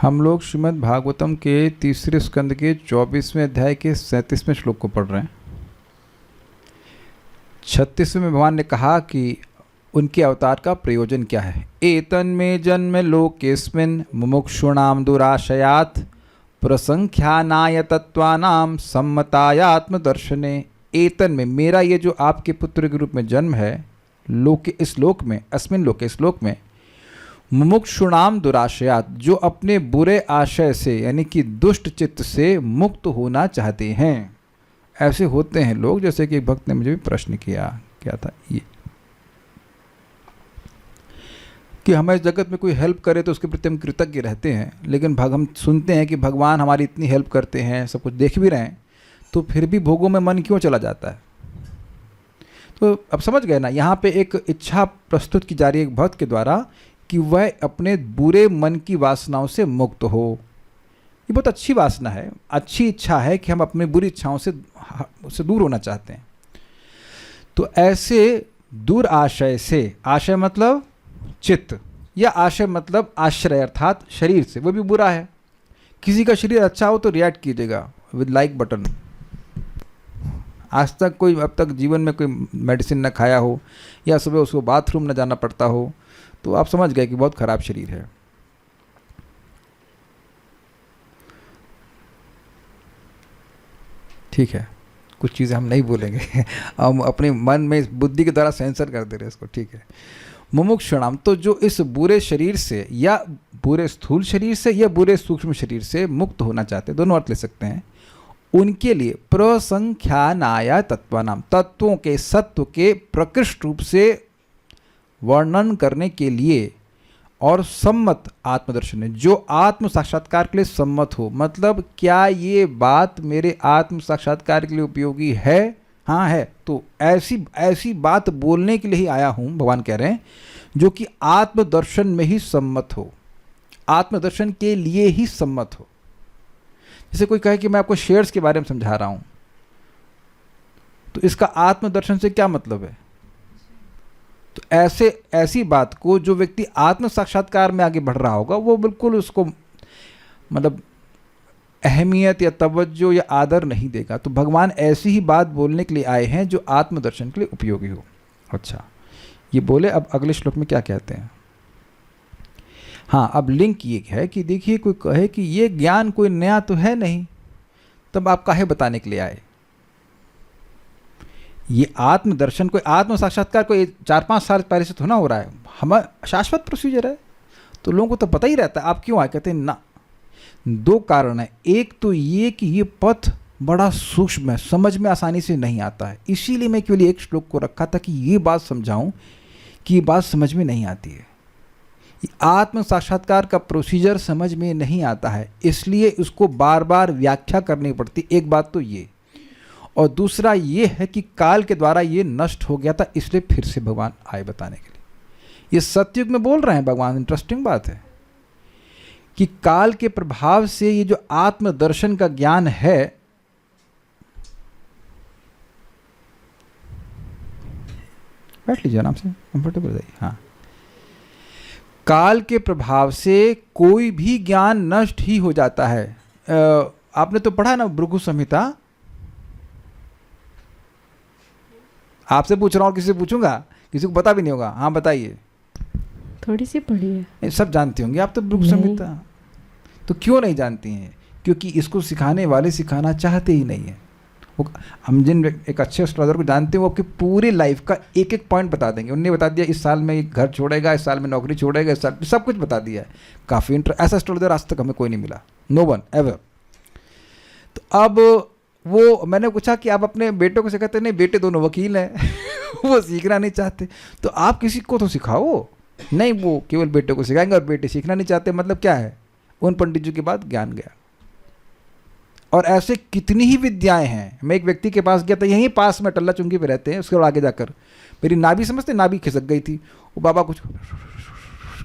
हम लोग श्रीमद् भागवतम के तीसरे स्कंद के 24वें अध्याय के 37वें श्लोक को पढ़ रहे हैं। 36वें में भगवान ने कहा कि उनके अवतार का प्रयोजन क्या है। एतन में जन्म लोकेस्मिन् मुमुक्षूणाम दुराशयात् प्रसंख्यानाय तत्वानाम सम्मतायात्मदर्शने। एतन में, मेरा ये जो आपके पुत्र के रूप में जन्म है, लोके, इस लोक में, अस्मिन लोके, इस लोक में, मुमुक्षुणाम दुराशयात, जो अपने बुरे आशय से यानी कि दुष्ट चित्त से मुक्त होना चाहते हैं। ऐसे होते हैं लोग, जैसे कि एक भक्त ने मुझे भी प्रश्न किया, क्या था ये, कि हमें इस जगत में कोई हेल्प करे तो उसके प्रति हम कृतज्ञ रहते हैं, लेकिन हम सुनते हैं कि भगवान हमारी इतनी हेल्प करते हैं, सब कुछ देख भी रहे हैं, तो फिर भी भोगों में मन क्यों चला जाता है। तो अब समझ गए ना, यहाँ पे एक इच्छा प्रस्तुत की जा रही है एक भक्त के द्वारा कि वह अपने बुरे मन की वासनाओं से मुक्त हो। ये बहुत अच्छी वासना है, अच्छी इच्छा है कि हम अपनी बुरी इच्छाओं से दूर होना चाहते हैं। तो ऐसे दूर आशय से, आशय मतलब चित्त, या आशय मतलब आश्रय अर्थात शरीर से, वो भी बुरा है। किसी का शरीर अच्छा हो तो रिएक्ट कीजिएगा विद लाइक बटन। आज तक कोई, अब तक जीवन में कोई मेडिसिन न खाया हो या सुबह उसको बाथरूम न जाना पड़ता हो, तो आप समझ गए कि बहुत खराब शरीर है। ठीक है, कुछ चीज़ें हम नहीं बोलेंगे हम अपने मन में बुद्धि के द्वारा सेंसर कर दे रहे हैं इसको। ठीक है, मुमुक्षुणाम, तो जो इस बुरे शरीर से या बुरे स्थूल शरीर से या बुरे सूक्ष्म शरीर से मुक्त होना चाहते हैं, दोनों अर्थ ले सकते हैं, उनके लिए प्रसंख्यानाय तत्वानाम, तत्वों के, सत्व के प्रकृष्ट रूप से वर्णन करने के लिए, और सम्मत आत्मदर्शन है, जो आत्म साक्षात्कार के लिए सम्मत हो। मतलब क्या ये बात मेरे आत्म साक्षात्कार के लिए उपयोगी है? हाँ है, तो ऐसी बात बोलने के लिए ही आया हूँ, भगवान कह रहे हैं, जो कि आत्मदर्शन में ही सम्मत हो, आत्मदर्शन के लिए ही सम्मत हो। जैसे कोई कहे कि मैं आपको शेयर्स के बारे में समझा रहा हूँ, तो इसका आत्मदर्शन से क्या मतलब है? तो ऐसी बात को जो व्यक्ति आत्म साक्षात्कार में आगे बढ़ रहा होगा, वो बिल्कुल उसको मतलब अहमियत या तवज्जो या आदर नहीं देगा। तो भगवान ऐसी ही बात बोलने के लिए आए हैं जो आत्मदर्शन के लिए उपयोगी हो। अच्छा, ये बोले, अब अगले श्लोक में क्या कहते हैं। हाँ, अब लिंक ये है कि देखिए, कोई कहे कि ये ज्ञान कोई नया तो है नहीं, तब आप काहे बताने के लिए आए। ये आत्मदर्शन, कोई आत्म साक्षात्कार कोई 4-5 साल पहले से थोड़ा हो रहा है, हमारा शाश्वत प्रोसीजर है, तो लोगों को तो पता ही रहता है। आप क्यों आए? कहते हैं ना, 2 कारण है। एक तो ये कि ये पथ बड़ा सूक्ष्म है, समझ में आसानी से नहीं आता है, इसीलिए मैं केवल एक श्लोक को रखा था कि ये बात समझाऊं कि ये बात समझ में नहीं आती है। आत्म साक्षात्कार का प्रोसीजर समझ में नहीं आता है, इसलिए उसको बार बार व्याख्या करनी पड़ती। एक बात तो ये, और दूसरा ये है कि काल के द्वारा ये नष्ट हो गया था, इसलिए फिर से भगवान आए बताने के लिए। ये सतयुग में बोल रहे हैं भगवान। इंटरेस्टिंग बात है कि काल के प्रभाव से ये जो आत्मदर्शन का ज्ञान है, बैठ लीजिए आराम से, कंफर्टेबल रहिए। हाँ, काल के प्रभाव से कोई भी ज्ञान नष्ट ही हो जाता है। आपने तो पढ़ा ना भृगु संहिता? आपसे पूछ रहा हूँ, किसी से पूछूंगा? किसी को पता भी नहीं होगा। हाँ बताइए। थोड़ी सी पढ़ी है। सब जानती होंगी आप तो भृगु संहिता। तो क्यों नहीं जानती हैं? क्योंकि इसको सिखाने वाले सिखाना चाहते ही नहीं है। हम जिन एक अच्छे एस्ट्रोलॉजर को जानते हैं, वो आपकी पूरी लाइफ का एक एक पॉइंट बता देंगे। उन्होंने बता दिया इस साल में घर छोड़ेगा, इस साल में नौकरी छोड़ेगा, इस साल सब कुछ बता दिया है। काफ़ी ऐसा एस्ट्रोलॉजर आज तक हमें कोई नहीं मिला, नो वन एवर। तो अब वो मैंने पूछा कि आप अपने बेटों को सिखाते? नहीं, बेटे दोनों वकील हैं वो सीखना नहीं चाहते। तो आप किसी को तो सिखाओ। नहीं, वो केवल बेटे को सिखाएंगे और बेटे सीखना नहीं चाहते। मतलब क्या है? उन पंडित जी के बाद ज्ञान गया। और ऐसे कितनी ही विद्याएं हैं। मैं एक व्यक्ति के पास गया था, यहीं पास में टल्ला चुंगी पे रहते हैं, उसके बाद आगे जाकर मेरी नाभि, समझते, नाभि खिसक गई थी। वो बाबा कुछ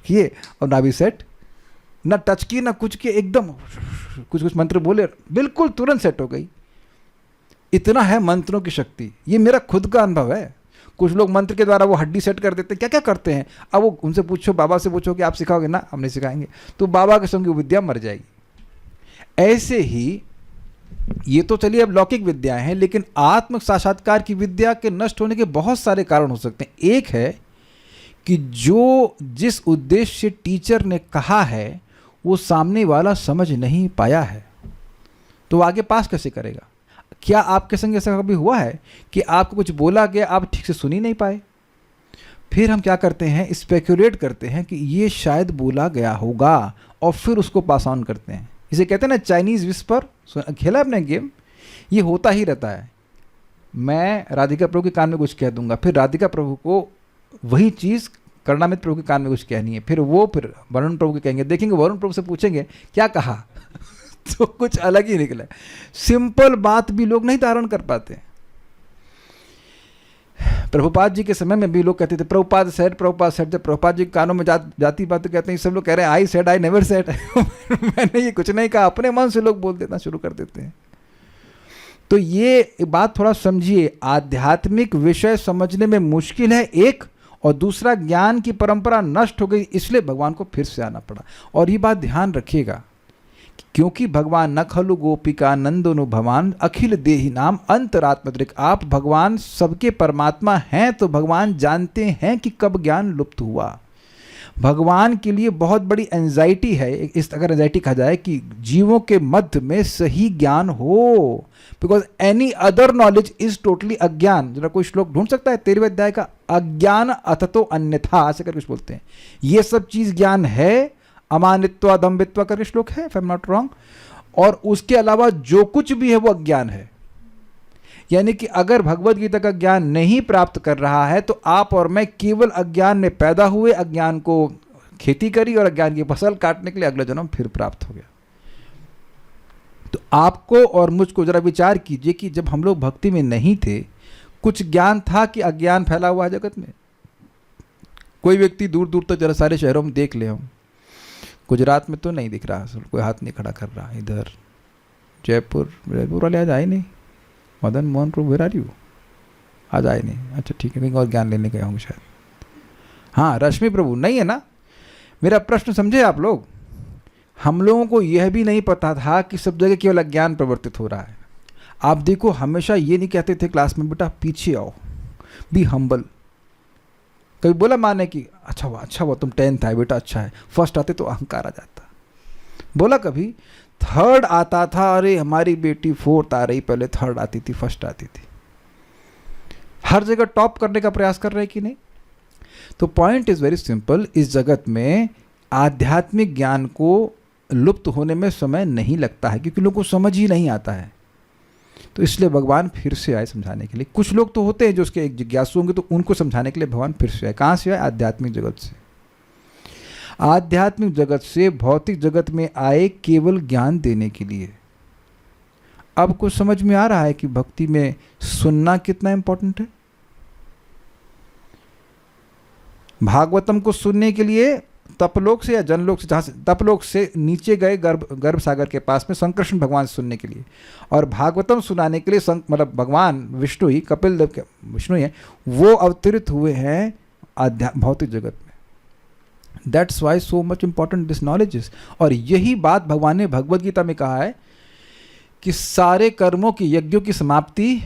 किए और नाभि सेट, ना टच की ना कुछ किए, एकदम कुछ मंत्र बोले, बिल्कुल तुरंत सेट हो गई। इतना है मंत्रों की शक्ति। ये मेरा खुद का अनुभव है। कुछ लोग मंत्र के द्वारा वो हड्डी सेट कर देते हैं, क्या क्या करते हैं। अब वो उनसे पूछो, बाबा से पूछो कि आप सिखाओगे ना, हम नहीं सिखाएंगे, तो बाबा के संग की विद्या मर जाएगी। ऐसे ही ये तो चलिए अब लौकिक विद्याएं हैं, लेकिन आत्म साक्षात्कार की विद्या के नष्ट होने के बहुत सारे कारण हो सकते हैं। एक है कि जो जिस उद्देश्य से टीचर ने कहा है वो सामने वाला समझ नहीं पाया है, तो आगे पास कैसे करेगा। क्या आपके संग ऐसा कभी हुआ है कि आपको कुछ बोला गया, आप ठीक से सुन ही नहीं पाए, फिर हम क्या करते हैं, स्पेकुलेट करते हैं कि ये शायद बोला गया होगा और फिर उसको पास ऑन करते हैं। इसे कहते हैं ना चाइनीज़ विस्पर, खेला आपने गेम, ये होता ही रहता है। मैं राधिका प्रभु के कान में कुछ कह दूंगा, फिर राधिका प्रभु को वही चीज़ करुणामृत प्रभु के कान में कुछ कहनी है, फिर वो फिर वरुण प्रभु के कहेंगे, देखेंगे वरुण प्रभु से पूछेंगे क्या कहा तो कुछ अलग ही निकला। सिंपल बात भी लोग नहीं धारण कर पाते। प्रभुपाद जी के समय में भी लोग कहते थे प्रभुपाद सेड, प्रभुपाद सेड। जब प्रभुपाद जी के कानों में जाती बात तो कहते हैं, सब लोग कह रहे हैं I said, I never said मैंने ये कुछ नहीं कहा, अपने मन से लोग बोल देना शुरू कर देते हैं। तो ये बात थोड़ा समझिए, आध्यात्मिक विषय समझने में मुश्किल है एक, और दूसरा ज्ञान की परंपरा नष्ट हो गई, इसलिए भगवान को फिर से आना पड़ा। और ये बात ध्यान रखिएगा, क्योंकि भगवान न खलु गोपिका नंदनु भवान अखिल देहि नाम अंतरात्मद्रिक। आप भगवान सबके परमात्मा हैं, तो भगवान जानते हैं कि कब ज्ञान लुप्त हुआ। भगवान के लिए बहुत बड़ी एंजाइटी है, इस अगर एंजाइटी कहा जाए कि जीवों के मध्य में सही ज्ञान हो, because any other knowledge is totally अज्ञान। जरा कोई श्लोक ढूंढ सकता है 13वें अध्याय का, अज्ञान अथतो अन्यथा ऐसे करके कुछ बोलते हैं, ये सब चीज ज्ञान है, अमानित्व दम्भित्व करके श्लोक है, if I am not wrong. और उसके अलावा जो कुछ भी है वो अज्ञान है। यानी कि अगर भगवत गीता का ज्ञान नहीं प्राप्त कर रहा है तो आप और मैं केवल अज्ञान में पैदा हुए, अज्ञान को खेती करी और अज्ञान की फसल काटने के लिए अगला जन्म फिर प्राप्त हो गया। तो आपको और मुझको जरा विचार कीजिए कि जब हम लोग भक्ति में नहीं थे, कुछ ज्ञान था कि अज्ञान फैला हुआ है जगत में। कोई व्यक्ति दूर दूर तक जरा सारे शहरों में देख ले, हम गुजरात में तो नहीं दिख रहा, कोई हाथ नहीं खड़ा कर रहा। इधर जयपुर वाले आज आए नहीं, मदन मोहन प्रभु वेर आर यू, आज आए नहीं, अच्छा ठीक है, कहीं और ज्ञान लेने गए होंगे शायद। हाँ, रश्मि प्रभु नहीं है ना। मेरा प्रश्न समझे आप लोग, हम लोगों को यह भी नहीं पता था कि सब जगह केवल अज्ञान प्रवर्तित हो रहा है। आप देखो, हमेशा ये नहीं कहते थे क्लास में बेटा पीछे आओ, बी हम्बल। कभी बोला माने कि अच्छा हुआ तुम 10th आए बेटा, अच्छा है, फर्स्ट आते तो अहंकार आ जाता। बोला कभी 3rd आता था, अरे हमारी बेटी 4th आ रही, पहले 3rd आती थी, फर्स्ट आती थी। हर जगह टॉप करने का प्रयास कर रहे हैं कि नहीं। तो पॉइंट इज वेरी सिंपल, इस जगत में आध्यात्मिक ज्ञान को लुप्त होने में समय नहीं लगता है, क्योंकि लोगों को समझ ही नहीं आता है। तो इसलिए भगवान फिर से आए समझाने के लिए। कुछ लोग तो होते हैं जो उसके एक जिज्ञासु होंगे, तो उनको समझाने के लिए भगवान फिर से आए। कहाँ से आए? आध्यात्मिक जगत से। आध्यात्मिक जगत से भौतिक जगत में आए केवल ज्ञान देने के लिए। अब कुछ समझ में आ रहा है कि भक्ति में सुनना कितना इंपॉर्टेंट है। भागवतम को सुनने के लिए तपलोक से या जनलोक से, जहाँ से तपलोक से नीचे गए गर्भ सागर के पास में संकृष्ण भगवान से सुनने के लिए, और भागवतम सुनाने के लिए मतलब भगवान विष्णु ही, कपिल देव के विष्णु ही है, वो अवतरित हुए हैं भौतिक जगत में। That's why so much important this knowledge is. और यही बात भगवान ने भगवद गीता में कहा है कि सारे कर्मों की, यज्ञों की समाप्ति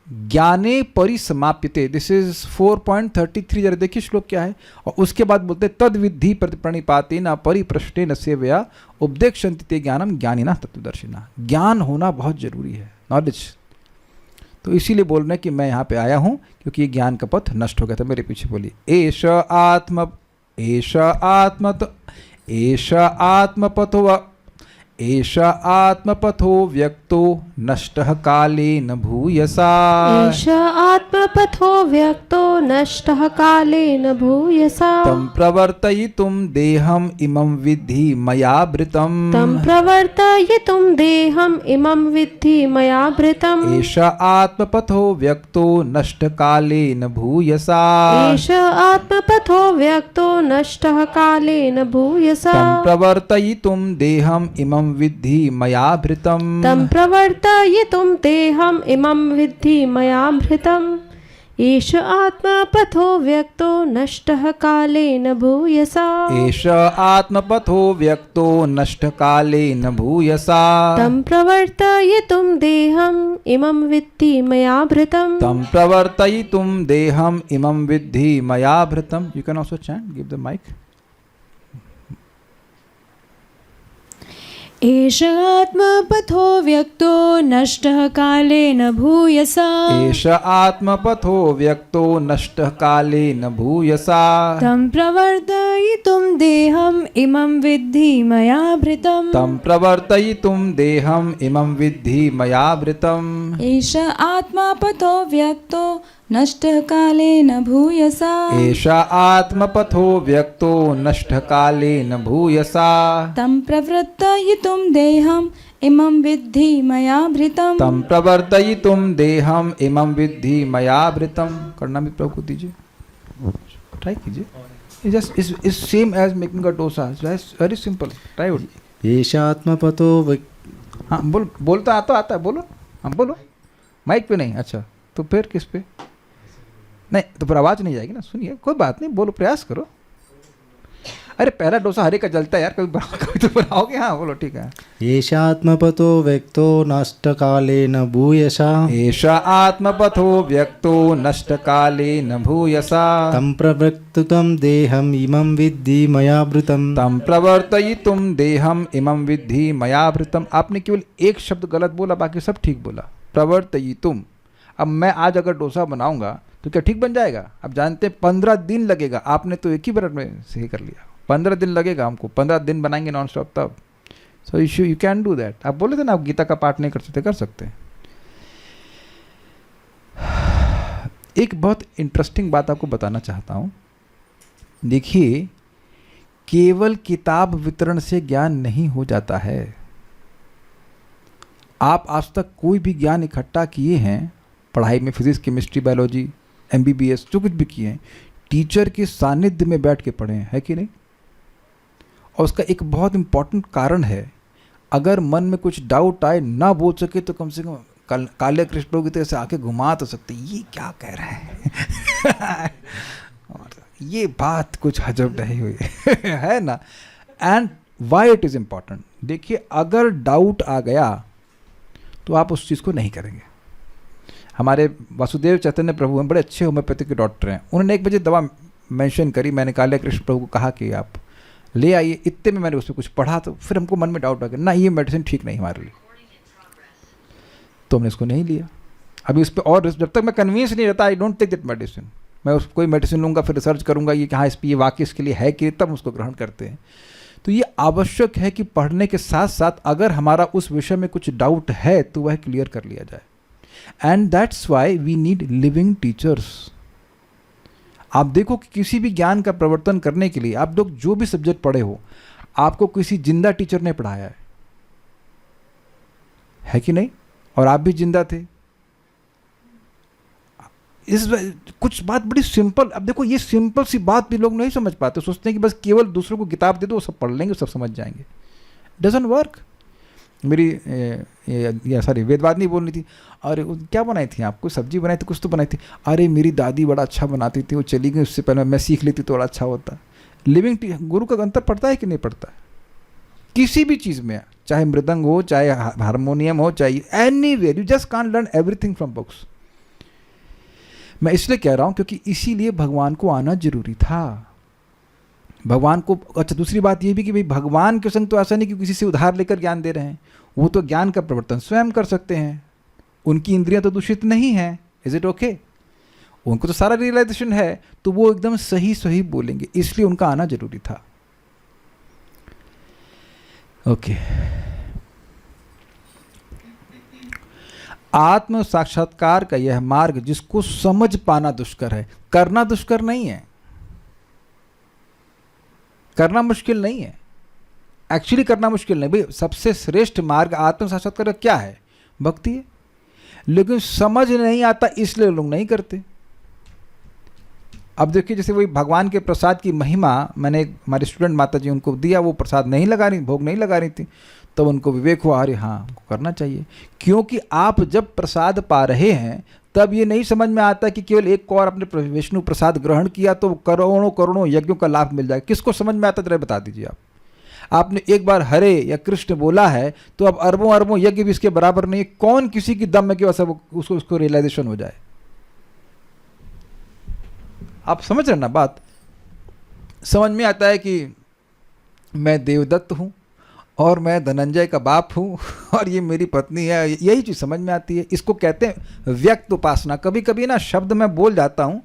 ज्ञाने परिसमाप्यते। This is 4.33। जरा देखिए श्लोक क्या है। और उसके बाद बोलते तद विद्धि प्रणिपाते न परिप्रश्ने न सेवया उपदेक्षन्ति ते ज्ञानम ज्ञानिना तत्वदर्शिना। ज्ञान होना बहुत जरूरी है, नॉलेज। तो इसीलिए बोल रहे हैं कि मैं यहाँ पे आया हूँ क्योंकि ये ज्ञान का पथ नष्ट हो गया था। मेरे पीछे बोलिए एष आत्मपथो व्यक्तो नष्टः कालेन भूयसा। एष आत्मपथो व्यक्तो नष्टः कालेन भूयसा। तं प्रवर्तयितुं देहम् इमं विद्धि मया भृतम्। तं प्रवर्तयितुं देहम् इमं विद्धि मया भृतम्। एष आत्मपथो व्यक्तो नष्टकालेन भूयसा। एष आत्मपथो व्यक्तो नष्टः कालेन भूयसा। तं प्रवर्तयितुं देहम् इमं विद्धि मया भृतम्। तं प्रवर्तयितुं देहम् इमं विद्धि मया भृतम्। एष आत्मपथो व्यक्तो नष्टः कालेन भूयसा एष आत्मपथो व्यक्तो नष्टकालेन भूयसा तं प्रवर्तयितुं देहम् इमं विद्धि मया भृतम् तं प्रवर्तयितुं देहम् इमं विद्धि मया भृतम्. You can also chant, give the mic. एष आत्मपथो व्यक्तो नष्टः कालेन भूयसा एष आत्मपथो व्यक्तो नष्टकालेन भूयसा तं प्रवर्तयितुं देहम् इमं विद्धि मया भृतम् तं प्रवर्तयितुं देहम् इमं विद्धि मया भृतम्. एष आत्मापथो व्यक्तो नष्टः कालेन भूयसा एष आत्मपथो व्यक्तो नष्टकालेन भूयसा तं प्रवृत्तयितुं देहम् इमं विद्धि मया भृतम् तं प्रवर्तयितुं देहम् इमं विद्धि मया भृतम्. करना भी प्रभु को दीजिए, ट्राई कीजिए. It's just is same as making a dosa. It's very simple. Try it. येषात्मपतो हाँ बोलता आता है, बोलो. हाँ बोलो, माइक पे नहीं. अच्छा तो फिर किस पे? नहीं तो फिर आवाज़ नहीं जाएगी ना. सुनिए, कोई बात नहीं, बोलो, प्रयास करो. अरे पहला डोसा हरे का जलता है यार, कभी तो बनाओगे. हाँ बोलो, ठीक है. येषात्मपतो व्यक्तो नष्टकालेन भूयसा एष आत्मपथो व्यक्तो नष्टकालेन भूयसा तं प्रवृत्तं देहम् इमं विद्धि मया भृतम् तं प्रवर्तयितुं देहम् इमं विद्धि मया भृतम्. आपने केवल एक शब्द गलत बोला, बाकी सब ठीक बोला. प्रवर्तयितुम. अब मैं आज अगर डोसा बनाऊंगा तो क्या ठीक बन जाएगा? आप जानते हैं 15 दिन लगेगा. आपने तो एक ही मिनट में सही कर लिया. 15 दिन लगेगा हमको. 15 दिन बनाएंगे नॉन स्टॉप तब. So you can do that. आप बोले थे ना आप गीता का पाठ नहीं कर सकते, कर सकते हैं. एक बहुत इंटरेस्टिंग बात आपको बताना चाहता हूँ. देखिए, केवल किताब वितरण से ज्ञान नहीं हो जाता है. आप आज तक कोई भी ज्ञान इकट्ठा किए हैं पढ़ाई में, फिजिक्स, केमिस्ट्री, बायोलॉजी, MBBS, जो कुछ भी किए हैं, टीचर के सानिध्य में बैठ के पढ़े हैं, है कि नहीं? और उसका एक बहुत इम्पॉर्टेंट कारण है, अगर मन में कुछ डाउट आए, ना बोल सके तो कम से कम काले कृष्ण की तरह से आके घुमा तो सकते, ये क्या कह रहे हैं ये बात कुछ हजब नहीं हुई है ना. And why it is important. देखिए, अगर डाउट आ गया तो आप उस चीज़ को नहीं करेंगे. हमारे वासुदेव चैतन्य प्रभु हैं, बड़े अच्छे होम्योपैथिक के डॉक्टर हैं. उन्होंने एक बजे दवा मेंशन करी. मैंने काले कृष्ण प्रभु को कहा कि आप ले आइए. इतने में मैंने उसमें कुछ पढ़ा तो फिर हमको मन में डाउट आ गया, ना ये मेडिसिन ठीक नहीं हमारे लिए, तो हमने इसको नहीं लिया. अभी उस पर और जब तक मैं कन्विंस नहीं रहता, I don't take that medicine. मैं उस कोई मेडिसिन लूँगा, फिर रिसर्च करूँगा ये कहाँ इस पर ये वाकई इसके लिए है कि, तब उसको ग्रहण करते हैं. तो ये आवश्यक है कि पढ़ने के साथ साथ अगर हमारा उस विषय में कुछ डाउट है तो वह क्लियर कर लिया जाए. And that's why we need living teachers. आप देखो कि किसी भी ज्ञान का प्रवर्तन करने के लिए आप लोग जो भी सब्जेक्ट पढ़े हो, आपको किसी जिंदा टीचर ने पढ़ाया है कि नहीं? और आप भी जिंदा थे. इस कुछ बात बड़ी सिंपल. अब देखो, ये सिंपल सी बात भी लोग नहीं समझ पाते. सोचते हैं कि बस केवल दूसरों को किताब दे दो, सब पढ़ लेंगे, सब समझ जाएंगे. Doesn't work. मेरी सॉरी वेदवादिनी बोल रही थी, अरे क्या बनाई थी आप? कोई सब्जी बनाई थी, कुछ तो बनाई थी. अरे मेरी दादी बड़ा अच्छा बनाती थी, वो चली गई, उससे पहले मैं सीख लेती तो बड़ा अच्छा होता. लिविंग गुरु का अंतर पड़ता है कि नहीं पड़ता है? किसी भी चीज़ में, चाहे मृदंग हो, चाहे हारमोनियम हो, चाहे anywhere, you just can't learn everything from books. मैं इसलिए कह रहा हूँ क्योंकि इसीलिए भगवान को आना जरूरी था. भगवान को, अच्छा दूसरी बात ये भी कि भाई भगवान के संग तो ऐसा नहीं कि किसी से उधार लेकर ज्ञान दे रहे हैं. वो तो ज्ञान का प्रवर्तन स्वयं कर सकते हैं. उनकी इंद्रियां तो दूषित नहीं हैं. Is it okay? उनको तो सारा रियलाइजेशन है, तो वो एकदम सही सही बोलेंगे. इसलिए उनका आना जरूरी था. ओके. आत्म साक्षात्कार का यह मार्ग जिसको समझ पाना दुष्कर है, करना दुष्कर नहीं है, करना मुश्किल नहीं है. एक्चुअली करना मुश्किल नहीं. भाई सबसे श्रेष्ठ मार्ग आत्म साक्षात्कार का क्या है? भक्ति है. लेकिन समझ नहीं आता इसलिए लोग नहीं करते. अब देखिए, जैसे वही भगवान के प्रसाद की महिमा, मैंने हमारे स्टूडेंट माता जी उनको दिया, वो प्रसाद नहीं लगा रही, भोग नहीं लगा रही थी, तब उनको विवेक हुआ, अरे हाँ हमको करना चाहिए. क्योंकि आप जब प्रसाद पा रहे हैं तब ये नहीं समझ में आता कि केवल एक और अपने विष्णु प्रसाद ग्रहण किया तो करोड़ों करोड़ों यज्ञों का लाभ मिल जाए। किसको समझ में आता जरा बता दीजिए आप। आपने एक बार हरे या कृष्ण बोला है तो अब अरबों अरबों यज्ञ भी इसके बराबर नहीं। कौन किसी की दम में कि सब उसको रियलाइजेशन हो जाए। आप समझ रहे ना बात। समझ में आता है कि मैं देवदत्त हूँ और मैं धनंजय का बाप हूँ और ये मेरी पत्नी है, यही चीज़ समझ में आती है। इसको कहते हैं व्यक्त उपासना। कभी कभी ना शब्द मैं बोल जाता हूँ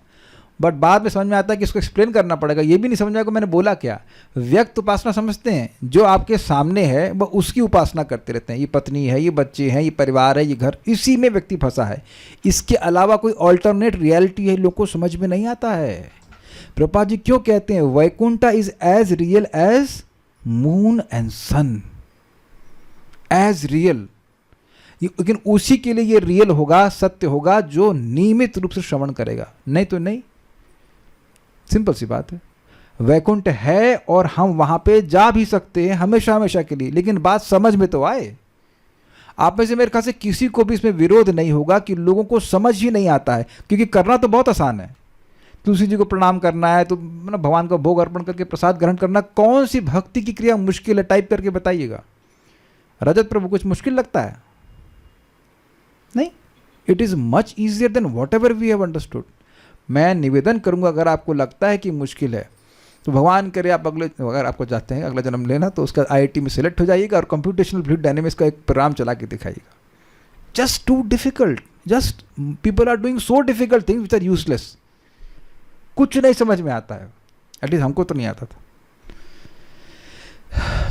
बट बाद में समझ में आता है कि इसको एक्सप्लेन करना पड़ेगा। ये भी नहीं समझ में आएगा मैंने बोला क्या। व्यक्त उपासना समझते हैं, जो आपके सामने है वह उसकी उपासना करते रहते हैं। ये पत्नी है, ये बच्चे हैं, ये परिवार है, ये घर, इसी में व्यक्ति फंसा है। इसके अलावा कोई ऑल्टरनेट रियलिटी है लोगों को समझ में नहीं आता है। प्रभुपाद जी क्यों कहते हैं Vaikuntha is as real as moon and sun, as real. लेकिन उसी के लिए ये रियल होगा, सत्य होगा जो नियमित रूप से श्रवण करेगा, नहीं तो नहीं। सिंपल सी बात है। वैकुंठ है और हम वहां पे जा भी सकते हैं हमेशा हमेशा के लिए, लेकिन बात समझ में तो आए। आप में से मेरे ख्याल से किसी को भी इसमें विरोध नहीं होगा कि लोगों को समझ ही नहीं आता है, क्योंकि करना तो बहुत आसान है। तुलसी जी को प्रणाम करना है तो मतलब भगवान को भोग अर्पण करके प्रसाद ग्रहण करना, कौन सी भक्ति की क्रिया मुश्किल है? टाइप करके बताइएगा। रजत प्रभु कुछ मुश्किल लगता है? नहीं। It is much easier than whatever we have understood. मैं निवेदन करूंगा अगर आपको लगता है कि मुश्किल है तो भगवान करे आप अगर आपको चाहते हैं अगला जन्म लेना तो उसका IIT में सिलेक्ट हो जाइएगा और कंप्यूटेशनल फ्लूइड डायनेमिक्स का एक प्रोग्राम चला के दिखाइएगा। Just too difficult, just people are doing so difficult things which are useless. कुछ नहीं समझ में आता है, एटलीस्ट हमको तो नहीं आता था।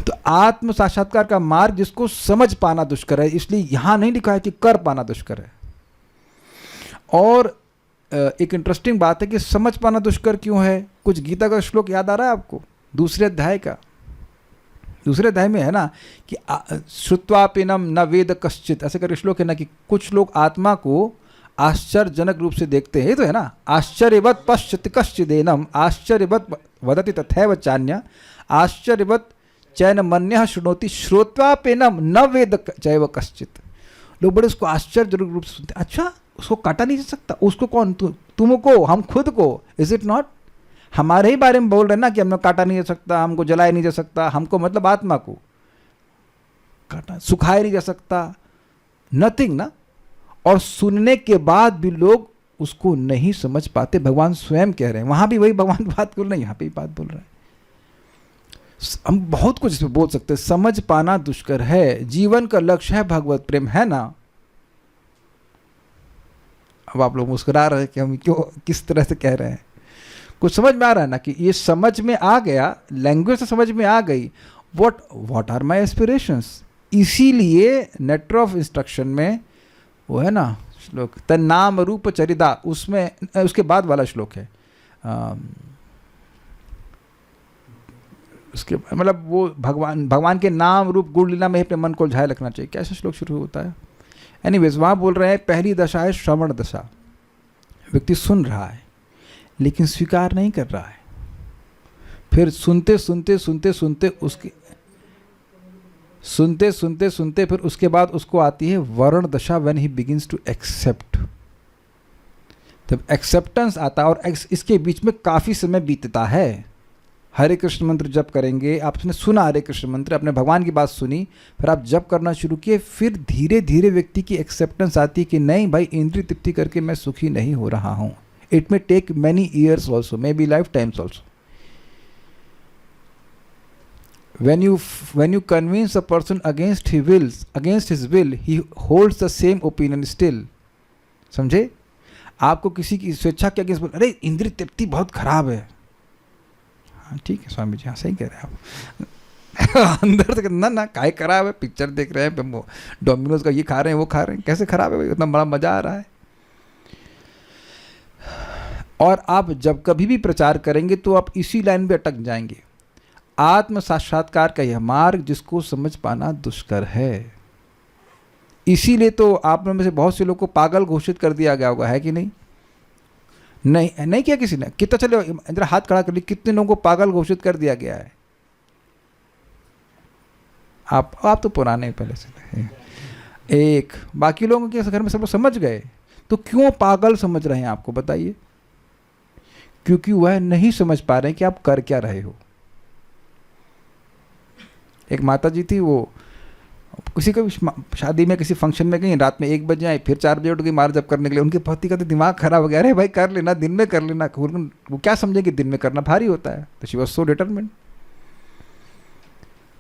तो आत्म साक्षात्कार का मार्ग जिसको समझ पाना दुष्कर है, इसलिए यहां नहीं लिखा है कि कर पाना दुष्कर है। और एक इंटरेस्टिंग बात है कि समझ पाना दुष्कर क्यों है। कुछ गीता का श्लोक याद आ रहा है आपको? दूसरे अध्याय का, दूसरे अध्याय में है ना कि श्रुत्वापिनम न वेद कश्चित, ऐसे करके श्लोक है ना कि कुछ लोग आत्मा को आश्चर्यजनक रूप से देखते हैं। ये तो है ना, आश्चर्यवत पश्यति कश्चिदेनम आश्चर्यवत वदति तथैव चान्य आश्चर्यवत चैनमन्यः शृणोति श्रोत्वापेनम न वेद चैव कश्चित। लोग बड़े उसको आश्चर्यजनक रूप से सुनते हैं। अच्छा, उसको काटा नहीं जा सकता? उसको कौन? तुमको, हम खुद को। Is it not? हमारे ही बारे में बोल रहे हैं ना कि हमने काटा नहीं जा सकता, हमको जलाया नहीं जा सकता। हमको मतलब आत्मा को काटा, सुखाया नहीं जा सकता, नथिंग ना। और सुनने के बाद भी लोग उसको नहीं समझ पाते। भगवान स्वयं कह रहे हैं, वहां भी वही भगवान बात बोल रहे हैं, यहाँ पे भी बात बोल रहे हैं। हम बहुत कुछ इसमें बोल सकते हैं। समझ पाना दुष्कर है। जीवन का लक्ष्य है भगवत प्रेम, है ना? अब आप लोग मुस्कुरा रहे हैं कि हम क्यों, किस तरह से कह रहे हैं। कुछ समझ में आ रहा है ना कि ये समझ में आ गया, लैंग्वेज से समझ में आ गई। What are my aspirations. इसीलिए नेटर ऑफ इंस्ट्रक्शन में वो है ना श्लोक तन्नाम रूप चरिदा, उसमें उसके बाद वाला श्लोक है। उसके मतलब वो भगवान के नाम रूप गुण लीला में अपने मन को झाए रखना चाहिए। कैसे श्लोक शुरू होता है? एनीवेज, वहाँ बोल रहे हैं पहली दशा है श्रवण दशा। व्यक्ति सुन रहा है लेकिन स्वीकार नहीं कर रहा है। फिर सुनते सुनते सुनते सुनते उसके सुनते सुनते सुनते फिर उसके बाद उसको आती है वर्ण दशा, when he begins to accept. तब एक्सेप्टेंस आता है और इसके बीच में काफ़ी समय बीतता है। हरे कृष्ण मंत्र जप करेंगे, आपने सुना हरे कृष्ण मंत्र, आपने भगवान की बात सुनी, फिर आप जप करना शुरू किए, फिर धीरे धीरे व्यक्ति की एक्सेप्टेंस आती है कि नहीं भाई, इंद्रिय तृप्ति करके मैं सुखी नहीं हो रहा हूँ। It may take many years also, may be life times also. When you convince a person against his will, he holds the same opinion still. समझे? आपको किसी की स्वेच्छा के अगेंस्ट बोल, अरे इंद्रिय तृप्ति बहुत खराब है। हाँ ठीक है स्वामी जी, हाँ सही कह रहे हैं आप। अंदर से ना काय खराब है, पिक्चर देख रहे हैं, डोमिनोज का ये खा रहे हैं, वो खा रहे हैं, कैसे खराब है भाई? इतना बड़ा मजा आ रहा है। और आप जब कभी भी प्रचार करेंगे तो आप इसी लाइन पे अटक जाएंगे। आत्म साक्षात्कार का यह मार्ग जिसको समझ पाना दुष्कर है। इसीलिए तो आप में से बहुत से लोग को पागल घोषित कर दिया गया होगा, है कि नहीं? नहीं किया किसी ने? कितना, चलो इधर हाथ खड़ा कर ली, कितने लोगों को पागल घोषित कर दिया गया है? आप तो पुराने पहले से एक, बाकी लोगों के घर में सब लोग समझ गए। तो क्यों पागल समझ रहे हैं आपको, बताइए? क्योंकि वह नहीं समझ पा रहे हैं कि आप कर क्या रहे हो। एक माता जी थी, वो किसी का शादी में किसी फंक्शन में गई, रात में 1 बजे आई, फिर 4 बजे उठ गई मार जप करने के लिए। उनके पति का तो दिमाग खराब हो गया, अरे भाई कर लेना, दिन में कर लेना। वो क्या समझेंगे दिन में करना भारी होता है। तो शी वॉज सो डिटरमिन्ड।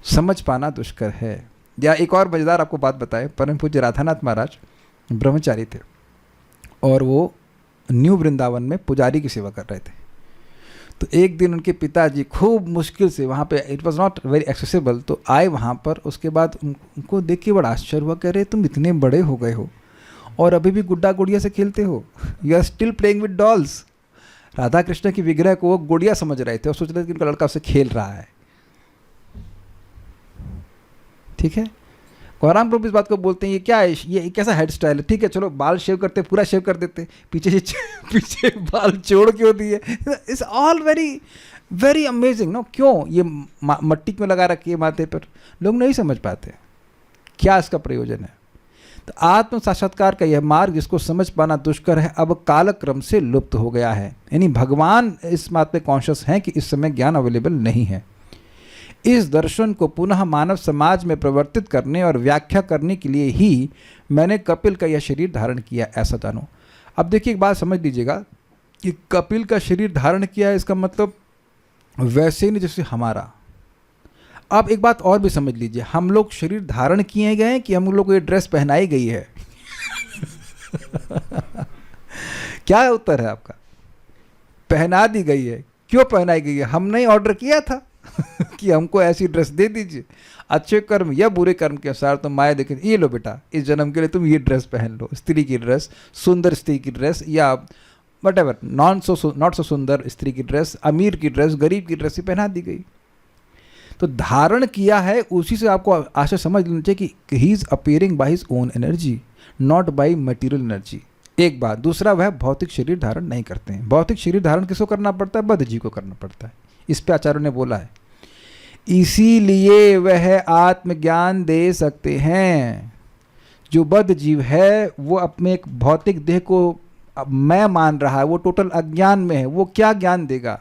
समझ पाना दुष्कर है। या एक और मजेदार आपको बात बताए, परम पूज्य राधानाथ महाराज ब्रह्मचारी थे और वो न्यू वृंदावन में पुजारी की सेवा कर रहे थे। तो एक दिन उनके पिताजी खूब मुश्किल से वहाँ पे, it was not very accessible, तो आए वहाँ पर। उसके बाद उनको देख के बड़ा आश्चर्य हुआ, कह रहे तुम इतने बड़े हो गए हो और अभी भी गुड्डा गुड़िया से खेलते हो, you are still playing with dolls. Radha Krishna की विग्रह को वो गुड़िया समझ रहे थे और सोच रहे थे कि उनका लड़का उससे खेल रहा है। ठीक है, गौराम प्रभु इस बात को बोलते हैं ये क्या है, ये कैसा हेयर स्टाइल है। ठीक है चलो बाल शेव करते, पूरा शेव कर देते, पीछे से पीछे बाल छोड़ क्यों दिए। It's all very very amazing no. क्यों ये मट्टी में लगा रखी है माथे पर, लोग नहीं समझ पाते क्या इसका प्रयोजन है। तो आत्म साक्षात्कार का यह मार्ग जिसको समझ पाना दुष्कर है, अब कालक्रम से लुप्त हो गया है। यानी भगवान इस बात पे कॉन्शियस हैं कि इस समय ज्ञान अवेलेबल नहीं है। इस दर्शन को पुनः मानव समाज में प्रवर्तित करने और व्याख्या करने के लिए ही मैंने कपिल का यह शरीर धारण किया, ऐसा जानो। अब देखिए एक बात समझ लीजिएगा कि कपिल का शरीर धारण किया है, इसका मतलब वैसे नहीं जैसे हमारा। अब एक बात और भी समझ लीजिए, हम लोग शरीर धारण किए गए हैं कि हम लोग को ये ड्रेस पहनाई गई है? क्या उत्तर है आपका? पहना दी गई है। क्यों पहनाई गई है? हमने ही ऑर्डर किया था कि हमको ऐसी ड्रेस दे दीजिए, अच्छे कर्म या बुरे कर्म के अनुसार। तो माया देखे, ये लो बेटा इस जन्म के लिए तुम ये ड्रेस पहन लो, स्त्री की ड्रेस, सुंदर स्त्री की ड्रेस, या वट एवर नॉट सो सुंदर स्त्री की ड्रेस, अमीर की ड्रेस, गरीब की ड्रेस ही पहना दी गई। तो धारण किया है, उसी से आपको आशा समझ लेनी चाहिए कि he is appearing by his own energy, not by material energy. एक बात। दूसरा, वह भौतिक शरीर धारण नहीं करते हैं। भौतिक शरीर धारण किसको करना पड़ता है? बद्ध जी को करना पड़ता है। इस पे आचार्यों ने बोला है, इसीलिए वह आत्मज्ञान दे सकते हैं। जो बद्ध जीव है वो अपने एक भौतिक देह को मैं मान रहा है, वो टोटल अज्ञान में है, वो क्या ज्ञान देगा?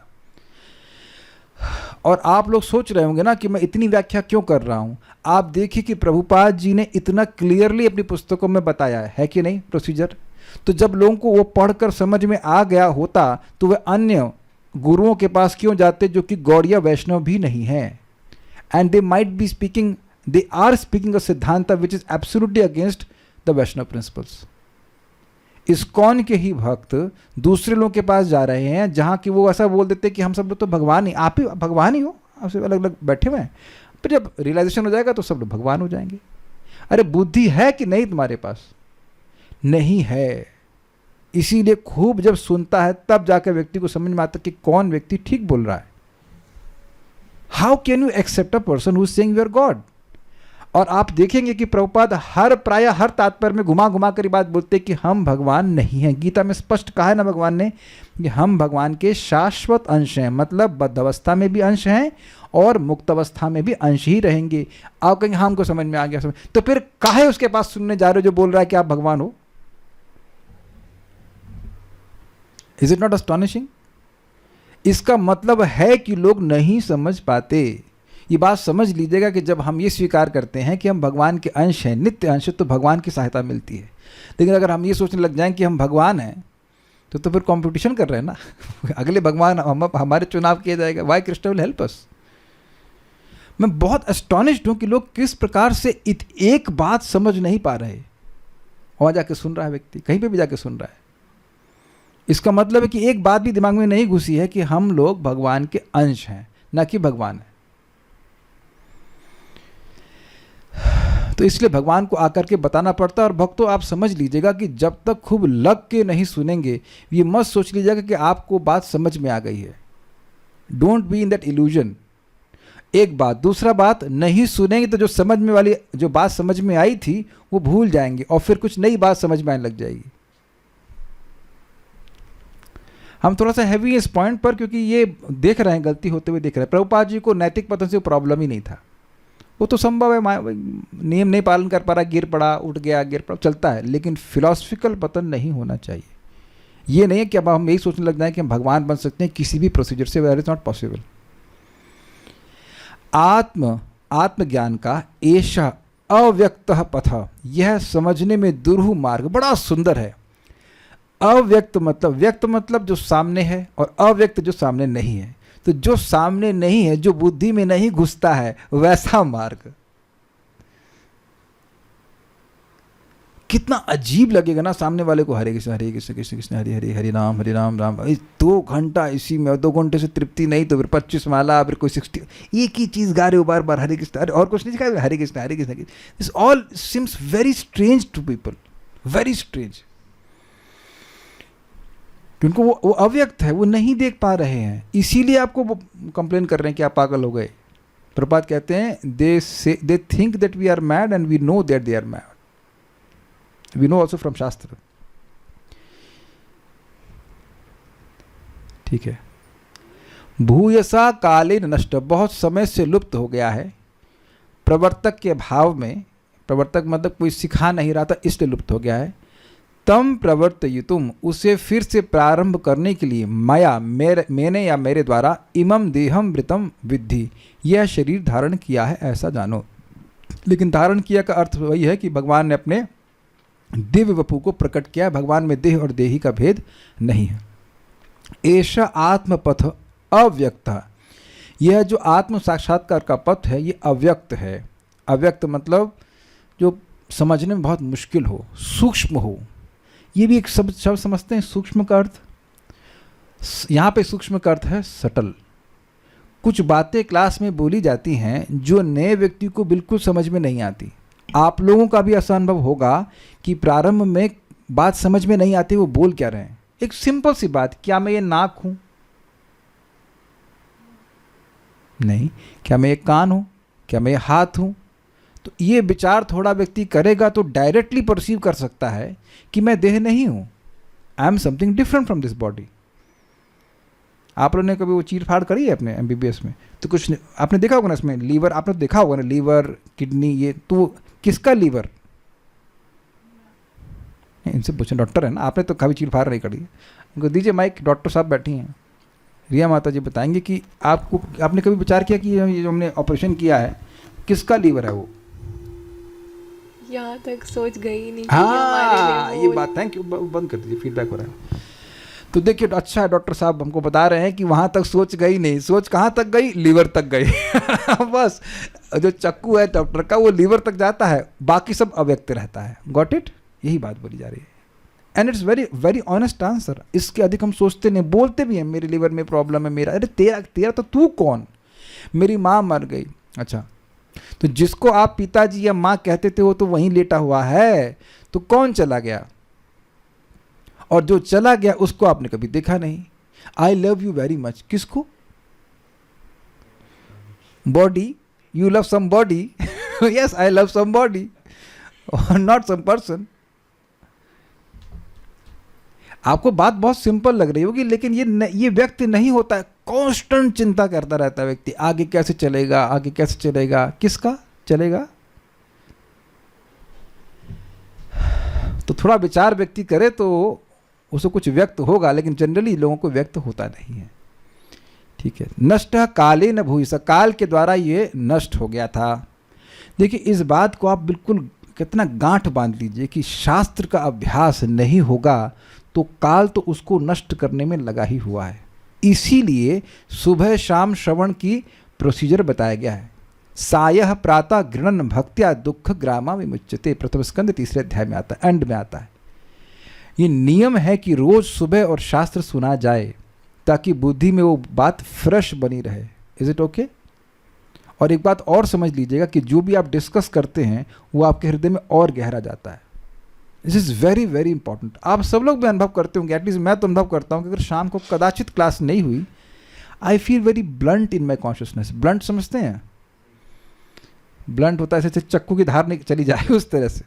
और आप लोग सोच रहे होंगे ना कि मैं इतनी व्याख्या क्यों कर रहा हूं। आप देखिए कि प्रभुपाद जी ने इतना क्लियरली अपनी पुस्तकों में बताया है कि नहीं प्रोसीजर। तो जब लोगों को वो पढ़कर समझ में आ गया होता तो वे अन्य गुरुओं के पास क्यों जाते जो कि गौड़िया वैष्णव भी नहीं है। And they might be speaking, they are speaking a सिद्धांत which is absolutely against the Vaishnava principles. ISKCON के ही भक्त दूसरे लोगों के पास जा रहे हैं जहाँ कि वो ऐसा बोल देते कि हम सब लोग तो भगवान ही, आप ही भगवान ही हो, आपसे अलग अलग बैठे हुए हैं। फिर जब रियलाइजेशन हो जाएगा तो सब लोग भगवान हो जाएंगे। अरे बुद्धि है कि नहीं तुम्हारे पास? नहीं है। इसीलिए खूब जब सुनता है तब जाकर व्यक्ति को समझ में आता कि कौन व्यक्ति ठीक बोल रहा है। How can you accept a person who is saying you are God? और आप देखेंगे कि प्रभुपाद प्राय हर तात्पर्य में घुमा घुमा कर बात बोलते कि हम भगवान नहीं हैं। गीता में स्पष्ट कहा है ना भगवान ने कि हम भगवान के शाश्वत अंश हैं, मतलब बद्ध अवस्था में भी अंश हैं और मुक्त अवस्था में भी अंश ही रहेंगे। आप कहेंगे हमको समझ में आ गया, समझ। तो फिर काहे उसके पास सुनने जा रहे हो जो बोल रहा है कि आप भगवान हो? Is it not astonishing? इसका मतलब है कि लोग नहीं समझ पाते। ये बात समझ लीजिएगा कि जब हम ये स्वीकार करते हैं कि हम भगवान के अंश हैं, नित्य अंश, तो भगवान की सहायता मिलती है। लेकिन अगर हम ये सोचने लग जाएं कि हम भगवान हैं तो फिर कंपटीशन कर रहे हैं ना। अगले भगवान हमारे चुनाव किया जाएगा। Why Krishna will help us. मैं बहुत एस्टॉनिश्ड हूँ कि लोग किस प्रकार से एक बात समझ नहीं पा रहे। वहाँ जाके सुन रहा है व्यक्ति, कहीं पे भी जाके सुन रहा है। इसका मतलब है कि एक बात भी दिमाग में नहीं घुसी है कि हम लोग भगवान के अंश हैं, ना कि भगवान है। तो इसलिए भगवान को आकर के बताना पड़ता है। और भक्तों आप समझ लीजिएगा कि जब तक खूब लग के नहीं सुनेंगे, ये मत सोच लीजिएगा कि आपको बात समझ में आ गई है। Don't be in that illusion. एक बात। दूसरा बात, नहीं सुनेंगे तो जो समझ में वाली जो बात समझ में आई थी वो भूल जाएंगे और फिर कुछ नई बात समझ में आने लग जाएगी। हम थोड़ा सा हैवी इस पॉइंट पर, क्योंकि ये देख रहे हैं गलती होते हुए देख रहे हैं। प्रभुपाद जी को नैतिक पतन से प्रॉब्लम ही नहीं था। वो तो संभव है, नियम नहीं पालन कर पा रहा, गिर पड़ा, उठ गया, गिर पड़ा, चलता है, लेकिन फिलॉसफिकल पतन नहीं होना चाहिए। ये नहीं है कि अब हम यही सोचने लग जाए कि हम भगवान बन सकते हैं किसी भी प्रोसीजर से, वेयर इज नॉट पॉसिबल। आत्मज्ञान का ऐसा अव्यक्त पथ, यह समझने में दुरूह मार्ग बड़ा सुंदर है। अव्यक्त मतलब, व्यक्त मतलब जो सामने है, और अव्यक्त जो सामने नहीं है। तो जो सामने नहीं है, जो बुद्धि में नहीं घुसता है, वैसा मार्ग कितना अजीब लगेगा ना सामने वाले को। हरे कृष्ण कृष्ण कृष्ण हरे हरे, हरे राम राम राम। 2 घंटा इसी में, 2 घंटे से तृप्ति नहीं तो फिर 25 माला, फिर कोई 60, एक ही चीज़ गा रहे हो बार बार, हरे कृष्ण, अरे और कुछ नहीं सिखाया, Hare Krishna. This all seems very strange to people, very strange. उनको वो अव्यक्त है, वो नहीं देख पा रहे हैं, इसीलिए आपको कंप्लेन कर रहे हैं कि आप पागल हो गए। प्रभुपाद कहते हैं they think that we are mad and we know that they are mad, we know also from shastra. ठीक है। भूयसा कालीन नष्ट, बहुत समय से लुप्त हो गया है, प्रवर्तक के भाव में। प्रवर्तक मतलब कोई सिखा नहीं रहा था, इसलिए लुप्त हो गया है। तम प्रवर्तयितुम, उसे फिर से प्रारंभ करने के लिए, मया मैंने या मेरे द्वारा, इमम देहम वृतम विद्धि, यह शरीर धारण किया है ऐसा जानो। लेकिन धारण किया का अर्थ वही है कि भगवान ने अपने दिव्य वपु को प्रकट किया। भगवान में देह और देही का भेद नहीं है। ऐसा आत्मपथ अव्यक्त, यह जो आत्म साक्षात्कार का पथ है ये अव्यक्त है। अव्यक्त मतलब जो समझने में बहुत मुश्किल हो, सूक्ष्म हो। ये भी एक शब्द समझते हैं सूक्ष्म का अर्थ। यहाँ पे सूक्ष्म का अर्थ है सटल। कुछ बातें क्लास में बोली जाती हैं जो नए व्यक्ति को बिल्कुल समझ में नहीं आती। आप लोगों का भी ऐसा अनुभव होगा कि प्रारंभ में बात समझ में नहीं आती, वो बोल क्या रहे हैं। एक सिंपल सी बात, क्या मैं ये नाक हूं? नहीं। क्या मैं ये कान हूं? क्या मैं ये हाथ हूं? तो ये विचार थोड़ा व्यक्ति करेगा तो डायरेक्टली परसीव कर सकता है कि मैं देह नहीं हूं, I am something different from this body. आप लोगों ने कभी वो चीर फाड़ करी है अपने MBBS में? तो कुछ आपने देखा होगा ना इसमें, लीवर आपने देखा होगा ना, लीवर, किडनी, ये तो किसका लीवर? इनसे पूछें, डॉक्टर है ना, आपने तो कभी चीर फाड़ नहीं करी। उनको दीजिए माइक, डॉक्टर साहब बैठी हैं, रिया माता जी बताएंगे कि आपने कभी विचार किया कि ये जो हमने ऑपरेशन किया है किसका लीवर है? वो यहाँ तक सोच गई नहीं। हाँ, ये बात, थैंक यू, बंद कर दीजिए, फीडबैक हो रहा है। तो देखिए, अच्छा है, डॉक्टर साहब हमको बता रहे हैं कि वहाँ तक सोच गई नहीं। सोच कहाँ तक गई? लीवर तक गई। बस जो चक्कू है डॉक्टर का वो लीवर तक जाता है, बाकी सब अव्यक्त रहता है। Got it? यही बात बोली जा रही है। And it's very very honest answer. इसके अधिक हम सोचते नहीं, बोलते भी हैं मेरे लीवर में प्रॉब्लम है मेरा। अरे तेरा तो तू कौन? मेरी माँ मर गई। अच्छा, तो जिसको आप पिताजी या माँ कहते थे वो तो वहीं लेटा हुआ है, तो कौन चला गया? और जो चला गया उसको आपने कभी देखा नहीं। I love you very much, किसको? Body, you love some body. Yes, I love some body, not some person. आपको बात बहुत सिंपल लग रही होगी, लेकिन ये व्यक्ति नहीं होता है। कांस्टेंट चिंता करता रहता है व्यक्ति, आगे कैसे चलेगा, आगे कैसे चलेगा, किसका चलेगा। तो थोड़ा विचार व्यक्ति करे तो उसको कुछ व्यक्त होगा, लेकिन जनरली लोगों को व्यक्त होता नहीं है। ठीक है। नष्ट काले न भूयस, काल के द्वारा ये नष्ट हो गया था। देखिए, इस बात को आप बिल्कुल कितना गांठ बांध लीजिए कि शास्त्र का अभ्यास नहीं होगा तो काल तो उसको नष्ट करने में लगा ही हुआ है। इसीलिए सुबह शाम श्रवण की प्रोसीजर बताया गया है। सायः प्रातः गृणन भक्त्या दुख ग्रामा विमुच्यते, प्रथम स्कंद 3 अध्याय में आता है, एंड में आता है। ये नियम है कि रोज सुबह और शास्त्र सुना जाए ताकि बुद्धि में वो बात फ्रेश बनी रहे। Is it okay? और एक बात और समझ लीजिएगा कि जो भी आप डिस्कस करते हैं वो आपके हृदय में और गहरा जाता है। This is very very important. आप सब लोग भी अनुभव करते होंगे, एटलीस्ट मैं तो अनुभव करता हूँ कि अगर शाम को कदाचित क्लास नहीं हुई, I feel very blunt in my consciousness. Blunt समझते हैं? ब्लंट होता है जैसे चक्कू की धार नहीं चली जाए, उस तरह से।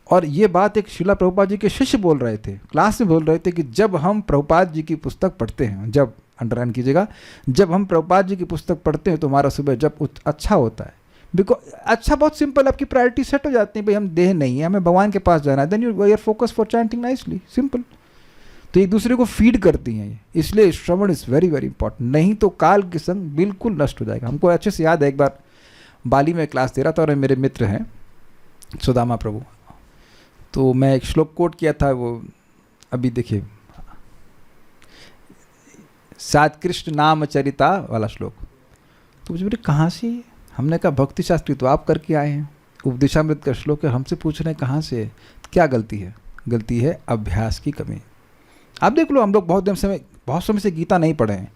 और ये बात एक शिला प्रभुपाद जी के शिष्य बोल रहे थे, क्लास में बोल रहे थे कि जब हम प्रभुपाद जी की पुस्तक पढ़ते हैं, जब अंडरलाइन कीजिएगा, जब हम प्रभुपाद जी की पुस्तक पढ़ते हैं तो हमारा सुबह जब अच्छा होता है। बिकॉज अच्छा, बहुत सिंपल, आपकी प्रायोरिटी सेट हो जाती है, भाई हम देह नहीं है, हमें भगवान के पास जाना है, then you are focus for chanting nicely, simple. तो एक दूसरे को फीड करती हैं ये, इसलिए श्रवण इज़ वेरी वेरी इंपॉर्टेंट, नहीं तो काल के संग बिल्कुल नष्ट हो जाएगा। हमको अच्छे से याद है, एक बार बाली में क्लास दे रहा था और मेरे मित्र हैं सुदामा प्रभु, तो मैं एक श्लोक कोट किया था, वो अभी देखिए, सात कृष्ण नाम चरिता वाला श्लोक। तो मुझे बोले कहाँ से ये? हमने कहा भक्ति शास्त्री तो आप करके आए हैं, उपदेशामृत का श्लोक है, हमसे पूछ रहे हैं कहाँ से? क्या गलती है? गलती है अभ्यास की कमी। आप देख लो, हम लोग बहुत समय से गीता नहीं पढ़े हैं,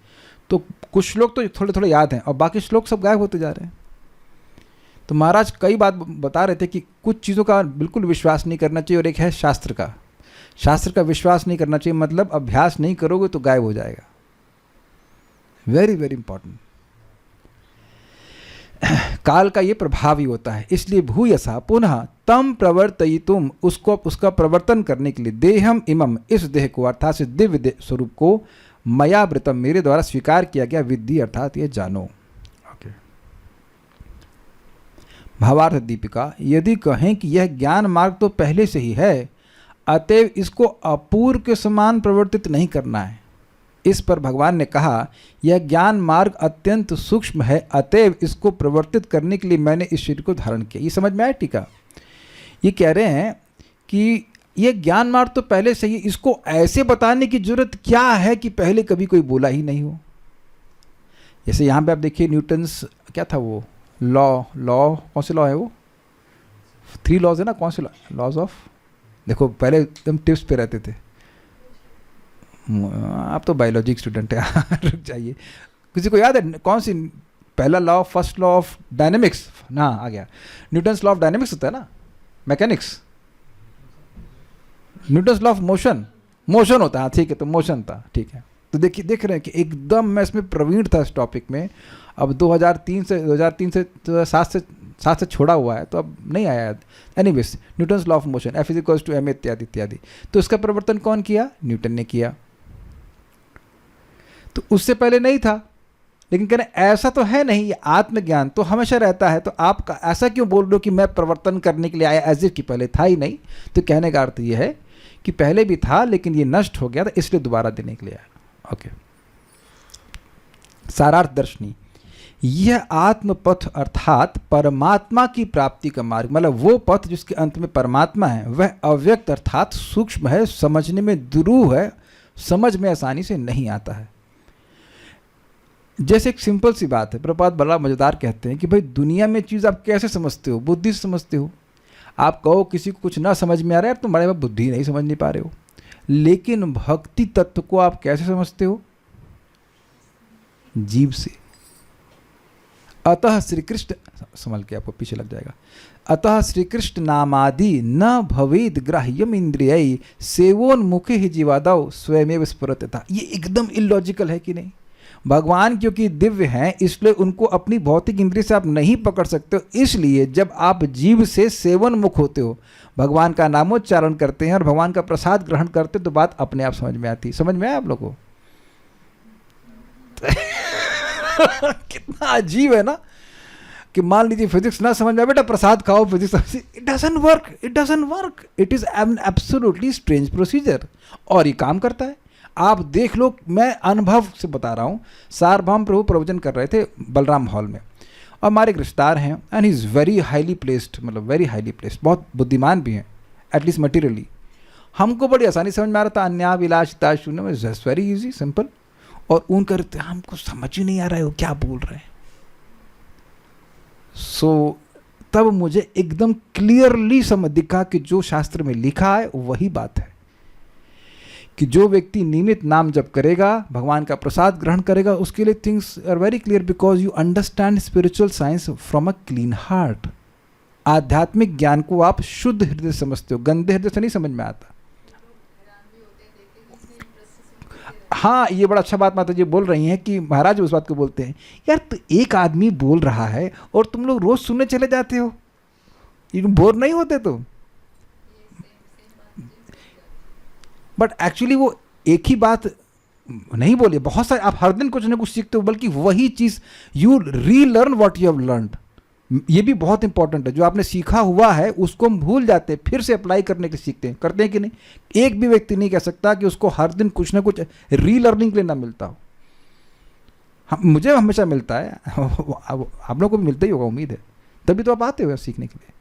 तो कुछ श्लोक तो थोड़े थोड़े याद हैं और बाकी श्लोक सब गायब होते जा रहे हैं। तो महाराज कई बात बता रहे थे कि कुछ चीज़ों का बिल्कुल विश्वास नहीं करना चाहिए, और एक है शास्त्र का विश्वास नहीं करना चाहिए, मतलब अभ्यास नहीं करोगे तो गायब हो जाएगा। Very very important. काल का ये प्रभाव ही होता है, इसलिए भूयसा पुनः तम प्रवर्तयितुम, उसका प्रवर्तन करने के लिए देहम इमम, इस देह को अर्थात से दिव्य स्वरूप को मया वृतम, मेरे द्वारा स्वीकार किया गया, विद्धि अर्थात ये जानो। ओके। भावार्थ दीपिका, यदि कहें कि यह ज्ञान मार्ग तो पहले से ही है, अतएव इसको अपूर्व के समान प्रवर्तित नहीं करना है। इस पर भगवान ने कहा, यह ज्ञान मार्ग अत्यंत सूक्ष्म है, अतएव इसको प्रवर्तित करने के लिए मैंने इस शरीर को धारण किया। ये समझ में आया टीका? ये कह रहे हैं कि यह ज्ञान मार्ग तो पहले से ही, इसको ऐसे बताने की जरूरत क्या है कि पहले कभी कोई बोला ही नहीं हो। जैसे यहाँ पे आप देखिए, न्यूटन्स क्या था वो लॉ कौन से लॉ है वो? 3 लॉज है ना, कौन से लॉज ऑफ? देखो पहले एकदम टिप्स पे रहते थे, आप तो बायोलॉजी स्टूडेंट है रुक जाइए। किसी को याद है कौन सी पहला law, first law of dynamics? ना आ गया, न्यूटन्स लॉ ऑफ डायनेमिक्स होता है ना, mechanics. Newton's law of motion होता है, ठीक है, तो मोशन था, ठीक है। तो देखिए, देख रहे हैं कि एकदम मैं इसमें प्रवीण था इस टॉपिक में। अब 2003 से 7 से छोड़ा हुआ है, तो अब नहीं आया याद। Anyways, Newton's law of motion, F = ma इत्यादि इत्यादि। तो इसका प्रवर्तन कौन किया? न्यूटन ने किया। तो उससे पहले नहीं था, लेकिन कह रहे ऐसा तो है नहीं, ये आत्मज्ञान तो हमेशा रहता है, तो आप ऐसा क्यों बोल रहे हो कि मैं प्रवर्तन करने के लिए आया, एज इफ कि पहले था ही नहीं। तो कहने का अर्थ ये है कि पहले भी था, लेकिन ये नष्ट हो गया था, इसलिए दोबारा देने के लिए आया। ओके। सारार्थ दर्शनी, यह आत्मपथ अर्थात परमात्मा की प्राप्ति का मार्ग, मतलब वो पथ जिसके अंत में परमात्मा है, वह अव्यक्त अर्थात सूक्ष्म है, समझने में दुरूह है, समझ में आसानी से नहीं आता है। जैसे एक सिंपल सी बात है, प्रभुपाद बड़ा मजेदार कहते हैं कि भाई दुनिया में चीज़ आप कैसे समझते हो? बुद्धि से समझते हो। आप कहो किसी को कुछ ना समझ में आ रहा है, तुम्हारे में बुद्धि नहीं समझ नहीं पा रहे हो। लेकिन भक्ति तत्व को आप कैसे समझते हो? जीव से। अतः श्री कृष्ण, संभल के आपको पीछे लग जाएगा, अतः श्री कृष्ण नामादि न भवेद ग्राह्यम इंद्रिय सेवोन्मुखे ही जीवादव स्वयमेव स्फुरतः। ये एकदम इलॉजिकल है कि नहीं? भगवान क्योंकि दिव्य हैं, इसलिए उनको अपनी भौतिक इंद्रिय से आप नहीं पकड़ सकते हो। इसलिए जब आप जीव से सेवन मुख होते हो, भगवान का नामोच्चारण करते हैं और भगवान का प्रसाद ग्रहण करते हो, तो बात अपने आप समझ में आती है। समझ में आया आप लोगों को? कितना अजीब है ना, कि मान लीजिए फिजिक्स ना समझ में आए, बेटा प्रसाद खाओ, physics, it doesn't work, it is an absolutely strange procedure, और ये काम करता है। आप देख लो, मैं अनुभव से बता रहा हूँ। सार्वभौम प्रभु प्रवचन कर रहे थे बलराम हॉल में, और हमारे एक रिश्तेदार हैं, and he is very highly placed, मतलब वेरी हाईली प्लेस्ड, बहुत बुद्धिमान भी हैं, एटलीस्ट मटीरियली। हमको बड़ी आसानी समझ में आ रहा था, अन्या विलासिता शून्य में, जस्ट वेरी इजी सिंपल। और उनका हमको समझ ही नहीं आ रहा है वो क्या बोल रहे हैं। सो तब मुझे एकदम क्लियरली समझ दिखा कि जो शास्त्र में लिखा है वही बात है, कि जो व्यक्ति नियमित नाम जप करेगा, भगवान का प्रसाद ग्रहण करेगा, उसके लिए things are very clear, because you understand spiritual science from a clean heart. आध्यात्मिक ज्ञान को आप शुद्ध हृदय समझते हो, गंदे हृदय से नहीं समझ में आता। हाँ, ये बड़ा अच्छा बात माता जी बोल रही हैं कि महाराज उस बात को बोलते हैं, यार तो एक आदमी बोल रहा है और तुम लोग रोज सुनने चले जाते हो, ये बोर नहीं होते? तो बट एक्चुअली वो एक ही बात नहीं बोली, बहुत सारे, आप हर दिन कुछ ना कुछ सीखते हो, बल्कि वही चीज़ you relearn what you have learned, ये भी बहुत इंपॉर्टेंट है। जो आपने सीखा हुआ है उसको हम भूल जाते हैं, फिर से अप्लाई करने के लिए सीखते हैं। करते हैं कि नहीं? एक भी व्यक्ति नहीं कह सकता कि उसको हर दिन कुछ ना कुछ रीलर्निंग के लिए ना मिलता हो। मुझे हमेशा मिलता है, आप लोगों को भी मिलता ही होगा, उम्मीद है, तभी तो आप आते हो सीखने के लिए।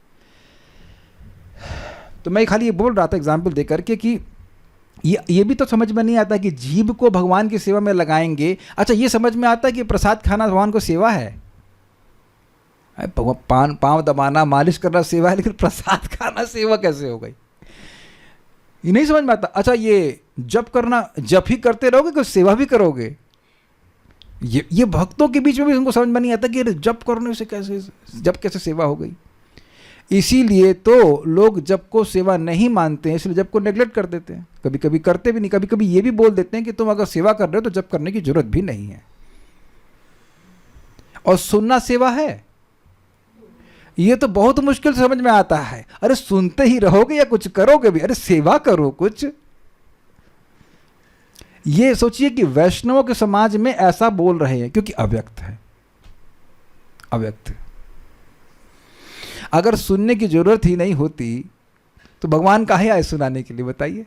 तो मैं खाली ये बोल रहा था एग्जाम्पल दे करके कि ये भी तो समझ में नहीं आता कि जीभ को भगवान की सेवा में लगाएंगे। अच्छा, ये समझ में आता है कि प्रसाद खाना भगवान को सेवा है। पाँव दबाना, मालिश करना सेवा है, लेकिन प्रसाद खाना सेवा कैसे हो गई? ये नहीं समझ में आता। अच्छा, ये जप करना, जप ही करते रहोगे कि सेवा भी करोगे? ये भक्तों के बीच में भी उनको समझ में नहीं आता कि जप करने से कैसे, जप कैसे सेवा हो गई। इसीलिए तो लोग जप को सेवा नहीं मानते हैं, इसलिए जप को नेग्लेक्ट कर देते हैं। कभी कभी करते भी नहीं, कभी कभी ये भी बोल देते हैं कि तुम अगर सेवा कर रहे हो तो जप करने की जरूरत भी नहीं है। और सुनना सेवा है, ये तो बहुत मुश्किल से समझ में आता है। अरे सुनते ही रहोगे या कुछ करोगे भी? अरे सेवा करो कुछ। ये सोचिए कि वैष्णवों के समाज में ऐसा बोल रहे हैं क्योंकि अव्यक्त है, अव्यक्त। अगर सुनने की जरूरत ही नहीं होती तो भगवान काहे आए सुनाने के लिए, बताइए?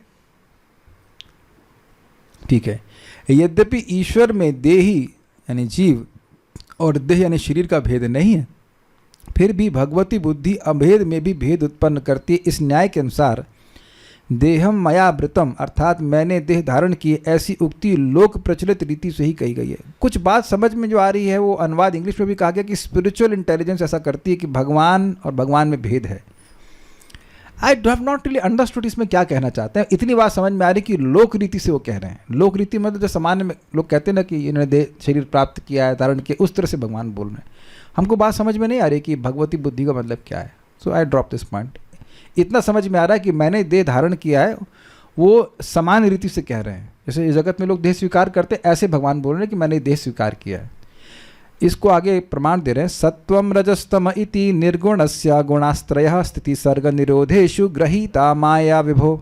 ठीक है, यद्यपि ईश्वर में देही यानी जीव और देह यानी शरीर का भेद नहीं है, फिर भी भगवती बुद्धि अभेद में भी भेद उत्पन्न करती है। इस न्याय के अनुसार देहम मया वृतम अर्थात मैंने देह धारण की, ऐसी उक्ति लोक प्रचलित रीति से ही कही गई है। कुछ बात समझ में जो आ रही है वो अनुवाद इंग्लिश में भी कहा गया कि स्पिरिचुअल इंटेलिजेंस ऐसा करती है कि भगवान और भगवान में भेद है। I have not really understood इसमें क्या कहना चाहते हैं। इतनी बात समझ में आ रही कि लोक रीति से वो कह रहे हैं। लोक रीति मतलब जो सामान्य में लोग कहते हैं ना कि इन्होंने देह शरीर प्राप्त किया है, धारण किया, उस तरह से भगवान बोल रहे हैं। हमको बात समझ में नहीं आ रही कि भगवती बुद्धि का मतलब क्या है। सो आई ड्रॉप दिस पॉइंट। इतना समझ में आ रहा है कि मैंने देह धारण किया है, वो समान रीति से कह रहे हैं। जैसे इस जगत में लोग देह स्वीकार करते हैं, ऐसे भगवान बोल रहे हैं कि मैंने देह स्वीकार किया है। इसको आगे प्रमाण दे रहे हैं। सत्वम रजस्तम इति निर्गुणस्य गुणास्त्रयः स्थिति सर्ग निरोधेषु गृहीता माया विभो।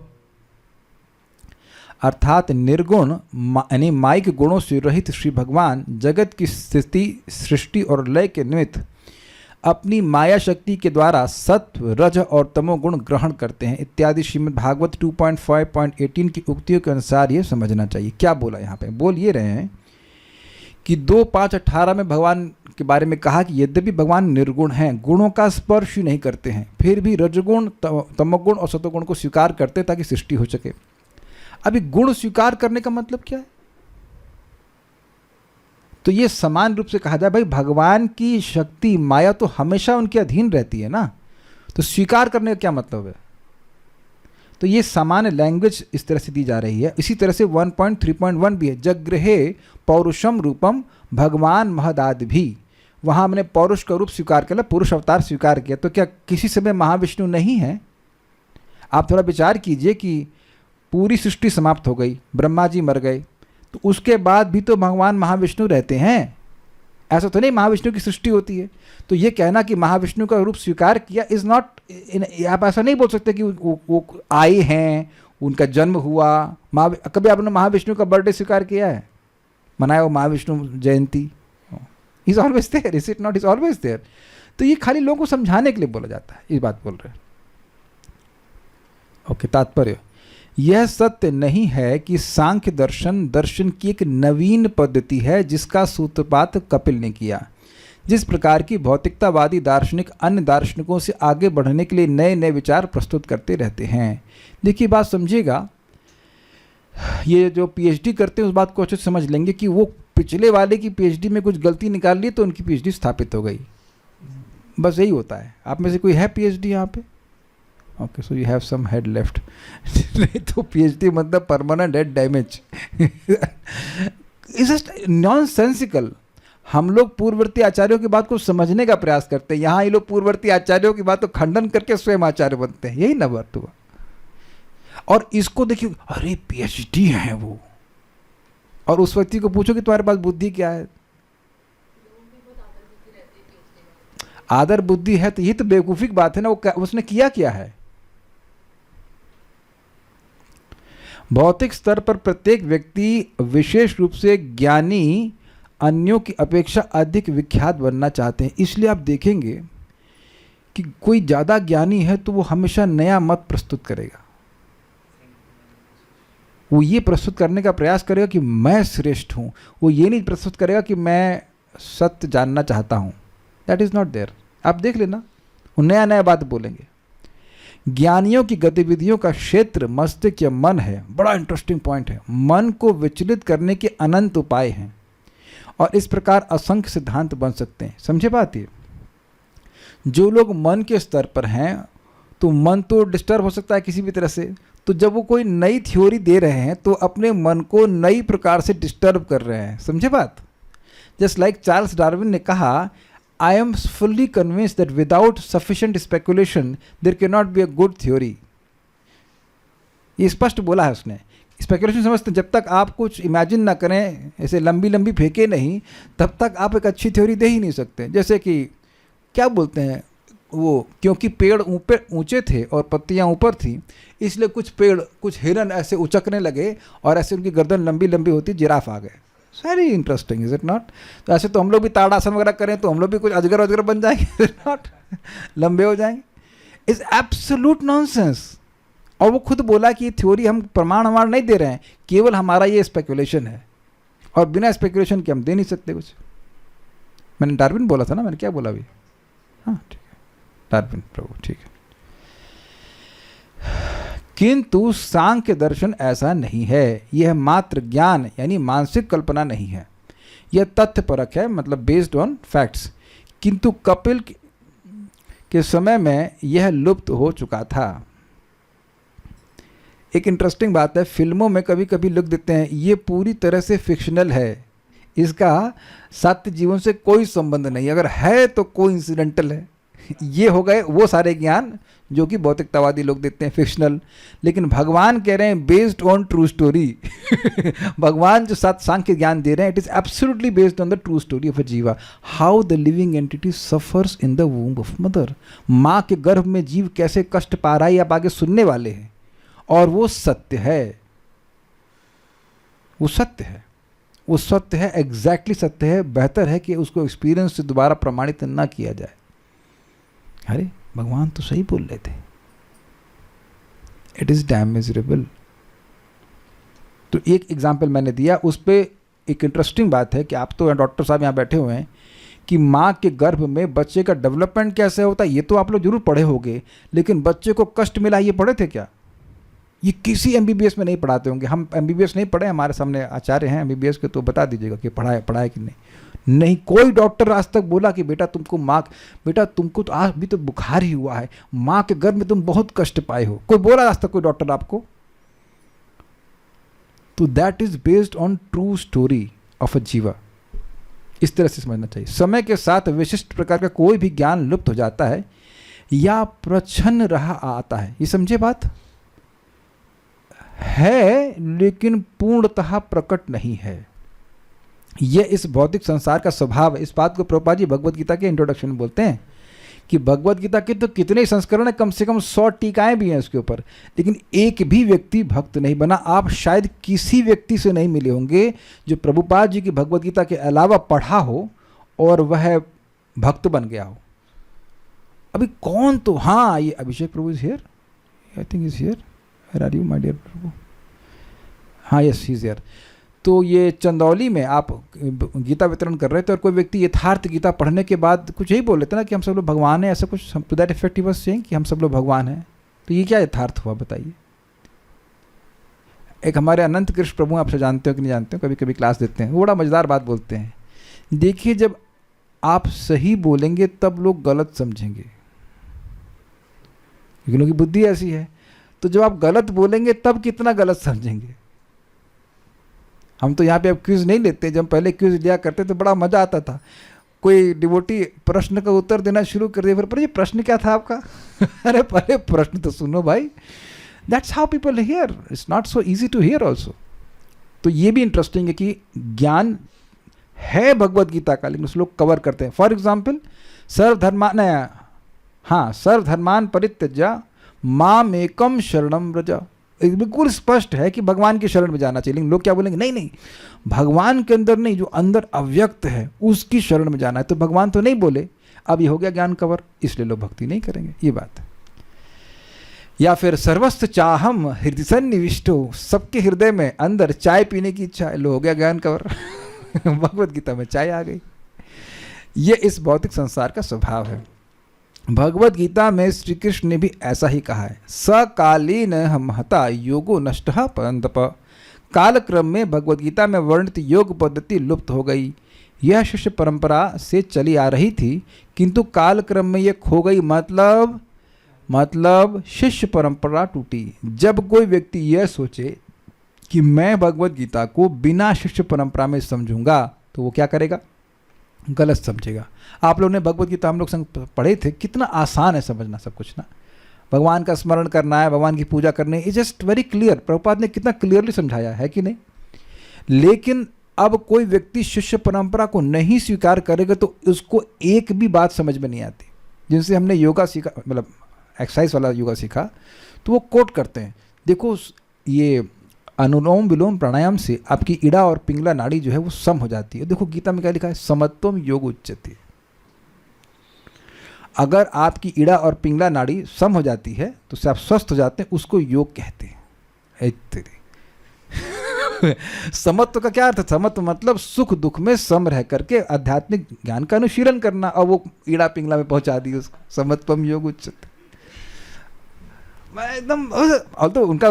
अर्थात निर्गुण यानी माइक गुणों से रहित श्री भगवान जगत की स्थिति, सृष्टि और लय के निमित्त अपनी माया शक्ति के द्वारा सत्व, रज और तमोगुण ग्रहण करते हैं इत्यादि श्रीमद् भागवत 2.5.18 की उक्तियों के अनुसार ये समझना चाहिए। क्या बोला यहाँ पे? बोल ये रहे हैं कि 2.5.18 में भगवान के बारे में कहा कि यद्यपि भगवान निर्गुण हैं, गुणों का स्पर्श ही नहीं करते हैं, फिर भी रजगुण, तमोगुण और सतोगुण को स्वीकार करते हैं ताकि सृष्टि हो सके। अभी गुण स्वीकार करने का मतलब क्या है? तो ये समान रूप से कहा जाए, भाई भगवान की शक्ति माया तो हमेशा उनके अधीन रहती है ना, तो स्वीकार करने का क्या मतलब है? तो ये सामान्य लैंग्वेज इस तरह से दी जा रही है। इसी तरह से 1.3.1 भी है, जगृहे पौरुषम रूपम भगवान महदाद भी। वहाँ हमने पौरुष का रूप स्वीकार किया, पुरुष अवतार स्वीकार किया। तो क्या किसी समय महाविष्णु नहीं है? आप थोड़ा विचार कीजिए कि पूरी सृष्टि समाप्त हो गई, ब्रह्मा जी मर गए, तो उसके बाद भी तो भगवान महाविष्णु रहते हैं। ऐसा तो नहीं महाविष्णु की सृष्टि होती है। तो ये कहना कि महाविष्णु का रूप स्वीकार किया इज़ नॉट, आप ऐसा नहीं बोल सकते कि वो आए हैं, उनका जन्म हुआ। कभी आपने महाविष्णु का बर्थडे स्वीकार किया है, मनाया वो Mahavishnu Jayanti? Is always there, is it not? Is always there. तो ये खाली लोगों को समझाने के लिए बोला जाता है, ये बात बोल रहे हैं। ओके, तात्पर्य यह सत्य नहीं है कि सांख्य दर्शन दर्शन की एक नवीन पद्धति है जिसका सूत्रपात कपिल ने किया। जिस प्रकार की भौतिकतावादी दार्शनिक अन्य दार्शनिकों से आगे बढ़ने के लिए नए नए विचार प्रस्तुत करते रहते हैं। देखिए बात समझिएगा, ये जो पीएचडी करते हैं उस बात को अच्छे से समझ लेंगे कि वो पिछले वाले की पीएचडी में कुछ गलती निकाल ली तो उनकी पीएचडी स्थापित हो गई। बस यही होता है। आप में से कोई है पीएचडी यहाँ पे? Okay, so you have some head left. नहीं तो पीएचडी मतलब permanent head damage. Is just nonsensical. हम लोग पूर्ववर्ती आचार्यों की बात को समझने का प्रयास करते हैं, यहाँ ये लोग पूर्ववर्ती आचार्यों की बात को खंडन करके स्वयं आचार्य बनते हैं। यही ना बात हुआ। और इसको देखिए, अरे पीएचडी है वो, और उस व्यक्ति को पूछो कि तुम्हारे पास बुद्धि क्या है? आदर बुद्धि है, तो ये तो बेवकूफी की बात है ना। उसने किया क्या है? भौतिक स्तर पर प्रत्येक व्यक्ति विशेष रूप से ज्ञानी अन्यों की अपेक्षा अधिक विख्यात बनना चाहते हैं। इसलिए आप देखेंगे कि कोई ज़्यादा ज्ञानी है तो वो हमेशा नया मत प्रस्तुत करेगा, वो ये प्रस्तुत करने का प्रयास करेगा कि मैं श्रेष्ठ हूँ, वो ये नहीं प्रस्तुत करेगा कि मैं सत्य जानना चाहता हूँ। That is not there. आप देख लेना, वो नया नया बात बोलेंगे। ज्ञानियों की गतिविधियों का क्षेत्र मस्तिष्क या मन है। बड़ा इंटरेस्टिंग पॉइंट है। मन को विचलित करने के अनंत उपाय हैं और इस प्रकार असंख्य सिद्धांत बन सकते हैं। समझे बात ये? जो लोग मन के स्तर पर हैं तो मन तो डिस्टर्ब हो सकता है किसी भी तरह से, तो जब वो कोई नई थ्योरी दे रहे हैं तो अपने मन को नई प्रकार से डिस्टर्ब कर रहे हैं। समझे बात? जस्ट लाइक चार्ल्स डार्विन ने कहा, I am fully convinced that without sufficient speculation there cannot be a good theory। ये स्पष्ट बोला है उसने। स्पेकुलेशन समझते हैं, जब तक आप कुछ इमेजिन ना करें, ऐसे लंबी लंबी फेंके नहीं, तब तक आप एक अच्छी थ्योरी दे ही नहीं सकते। जैसे कि क्या बोलते हैं वो, क्योंकि पेड़ ऊंचे थे और पत्तियां ऊपर थी, इसलिए कुछ हिरन ऐसे उचकने लगे और ऐसे उनकी गर्दन लंबी लंबी होती, जिराफ आ गए। Very interesting, is it not? तो ऐसे तो हम लोग भी ताड़ासन वगैरह करें तो हम लोग भी कुछ अजगर बन जाएंगे, नॉट लंबे हो जाएंगे। Is absolute nonsense. और वो खुद बोला कि ये थ्योरी हम प्रमाण नहीं दे रहे हैं, केवल हमारा ये स्पेकुलेशन है और बिना स्पेकुलेशन के हम दे नहीं सकते कुछ। मैंने डार्विन बोला था ना, मैंने क्या बोला अभी? हाँ ठीक है, डार्विन प्रभु, ठीक है। किंतु सांख्य दर्शन ऐसा नहीं है। यह मात्र ज्ञान यानी मानसिक कल्पना नहीं है, यह तथ्यपरक है, मतलब बेस्ड ऑन फैक्ट्स। किंतु कपिल के समय में यह लुप्त हो चुका था। एक इंटरेस्टिंग बात है, फिल्मों में कभी कभी लिख देते हैं ये पूरी तरह से फिक्शनल है, इसका सत्य जीवन से कोई संबंध नहीं, अगर है तो कोई इंसिडेंटल है। ये हो गए वो सारे ज्ञान जो कि भौतिकतावादी लोग देते हैं फिक्शनल। लेकिन भगवान कह रहे हैं बेस्ड ऑन ट्रू स्टोरी। भगवान जो सांख्य ज्ञान दे रहे हैं, it is absolutely based on the true story of a जीवा, how the living entity suffers in the womb of mother. माँ के गर्भ में जीव कैसे कष्ट पा रहा है, आप आगे सुनने वाले हैं। और वो सत्य है, वो सत्य है, वो सत्य है, एग्जैक्टली सत्य है। बेहतर है कि उसको एक्सपीरियंस से दोबारा प्रमाणित ना किया जाए। अरे भगवान तो सही बोल रहे थे, इट इज डैम मिजरेबल। तो एक एग्जाम्पल मैंने दिया, उस पर एक इंटरेस्टिंग बात है कि आप तो डॉक्टर साहब यहाँ बैठे हुए हैं कि माँ के गर्भ में बच्चे का डेवलपमेंट कैसे होता है ये तो आप लोग जरूर पढ़े होंगे, लेकिन बच्चे को कष्ट मिला ये पढ़े थे क्या? ये किसी एमबीबीएस में नहीं पढ़ाते होंगे। हम एमबीबीएस नहीं पढ़े, हमारे सामने आचार्य हैं एमबीबीएस के, तो बता दीजिएगा कि पढ़ाए कि नहीं। कोई डॉक्टर आज तक बोला कि बेटा तुमको तो आज भी तो बुखार ही हुआ है, माँ के गर्भ में तुम बहुत कष्ट पाए हो, कोई बोला आज तक कोई डॉक्टर आपको? तो that is based on true story of a जीवा। इस तरह से समझना चाहिए। समय के साथ विशिष्ट प्रकार का कोई भी ज्ञान लुप्त हो जाता है या प्रच्छन्न रहा आता है। ये समझे बात? है लेकिन पूर्णतः प्रकट नहीं है। यह इस भौतिक संसार का स्वभाव है। इस बात को प्रभुपाद जी भगवद गीता के इंट्रोडक्शन में बोलते हैं कि भगवद गीता के तो कितने संस्करण है, कम से कम 100 टीकाएं भी हैं उसके ऊपर, लेकिन एक भी व्यक्ति भक्त नहीं बना। आप शायद किसी व्यक्ति से नहीं मिले होंगे जो प्रभुपाद जी की भगवद गीता के अलावा पढ़ा हो और वह भक्त बन गया हो। अभी कौन तो, हाँ ये Abhishek Prabhu is here, I think is here, where are you my dear Prabhu? हाँ यस ही इज हियर। तो ये चंदौली में आप गीता वितरण कर रहे थे और कोई व्यक्ति यथार्थ गीता पढ़ने के बाद कुछ यही बोल लेते ना कि हम सब लोग भगवान हैं, ऐसा कुछ to that effect he was saying कि हम सब लोग भगवान हैं। तो ये क्या यथार्थ हुआ बताइए? एक हमारे अनंत कृष्ण प्रभु, आपसे जानते हो कि नहीं जानते हो, कभी कभी क्लास देते हैं, वो बड़ा मज़ेदार बात बोलते हैं। देखिए जब आप सही बोलेंगे तब लोग गलत समझेंगे, क्योंकि लोगों की बुद्धि ऐसी है। तो जब आप गलत बोलेंगे तब कितना गलत समझेंगे। हम तो यहाँ पे अब क्विज नहीं लेते, जब पहले क्विज लिया करते तो बड़ा मज़ा आता था। कोई डिवोटी प्रश्न का उत्तर देना शुरू कर दिया, पर ये प्रश्न क्या था आपका? अरे पहले प्रश्न तो सुनो भाई। That's how people hear, it's not so easy to hear also. तो ये भी इंटरेस्टिंग है कि ज्ञान है भगवद गीता का, लेकिन उस लोग कवर करते हैं। फॉर एग्जाम्पल सर्वधर्मान परित्यज्य मामेकम शरणम व्रज, बिल्कुल स्पष्ट है कि भगवान की शरण में जाना चाहिए। लेकिन लोग क्या बोलेंगे, नहीं नहीं भगवान के अंदर नहीं, जो अंदर अव्यक्त है उसकी शरण में जाना है। तो भगवान तो नहीं बोले, अब ये हो गया ज्ञान कवर, इसलिए लोग भक्ति नहीं करेंगे, ये बात है। या फिर सर्वस्व चाहम हृदय सन्निविष्टो, सबके हृदय में अंदर चाय पीने की इच्छा है, लो हो गया ज्ञान कवर भगवत गीता में चाय आ गई। ये इस भौतिक संसार का स्वभाव है। भगवत गीता में श्री कृष्ण ने भी ऐसा ही कहा है, सकालीन महता योगो नष्टः परंतप। कालक्रम में भगवत गीता में वर्णित योग पद्धति लुप्त हो गई। यह शिष्य परंपरा से चली आ रही थी, किंतु कालक्रम में यह खो गई। मतलब शिष्य परंपरा टूटी। जब कोई व्यक्ति यह सोचे कि मैं भगवत गीता को बिना शिष्य परंपरा में समझूंगा, तो वो क्या करेगा? गलत समझेगा। आप लोगों ने भगवत गीता हम लोग संग पढ़े थे, कितना आसान है समझना सब कुछ ना। भगवान का स्मरण करना है, भगवान की पूजा करनी है, is just very clear. Prabhupada ने कितना क्लियरली समझाया है कि नहीं। लेकिन अब कोई व्यक्ति शिष्य परंपरा को नहीं स्वीकार करेगा तो उसको एक भी बात समझ में नहीं आती। जिनसे हमने योगा सीखा, मतलब एक्सरसाइज वाला योगा सीखा, तो वो कोट करते हैं, देखो ये अनुलोम विलोम प्राणायाम से आपकी इड़ा और पिंगला नाड़ी जो है वो सम हो जाती है। देखो गीता में क्या लिखा है, समत्वम योग उच्यते। अगर आपकी इड़ा और पिंगला नाड़ी सम हो जाती है तो उससे आप स्वस्थ हो जाते हैं, उसको योग कहते हैं। समत्व का क्या अर्थ है? समत्व मतलब सुख दुख में सम रह करके आध्यात्मिक ज्ञान का अनुशीलन करना, और वो इड़ा पिंगला में पहुंचा दी उसको, समत्वम योग उच्यते। मैं एकदम, और तो उनका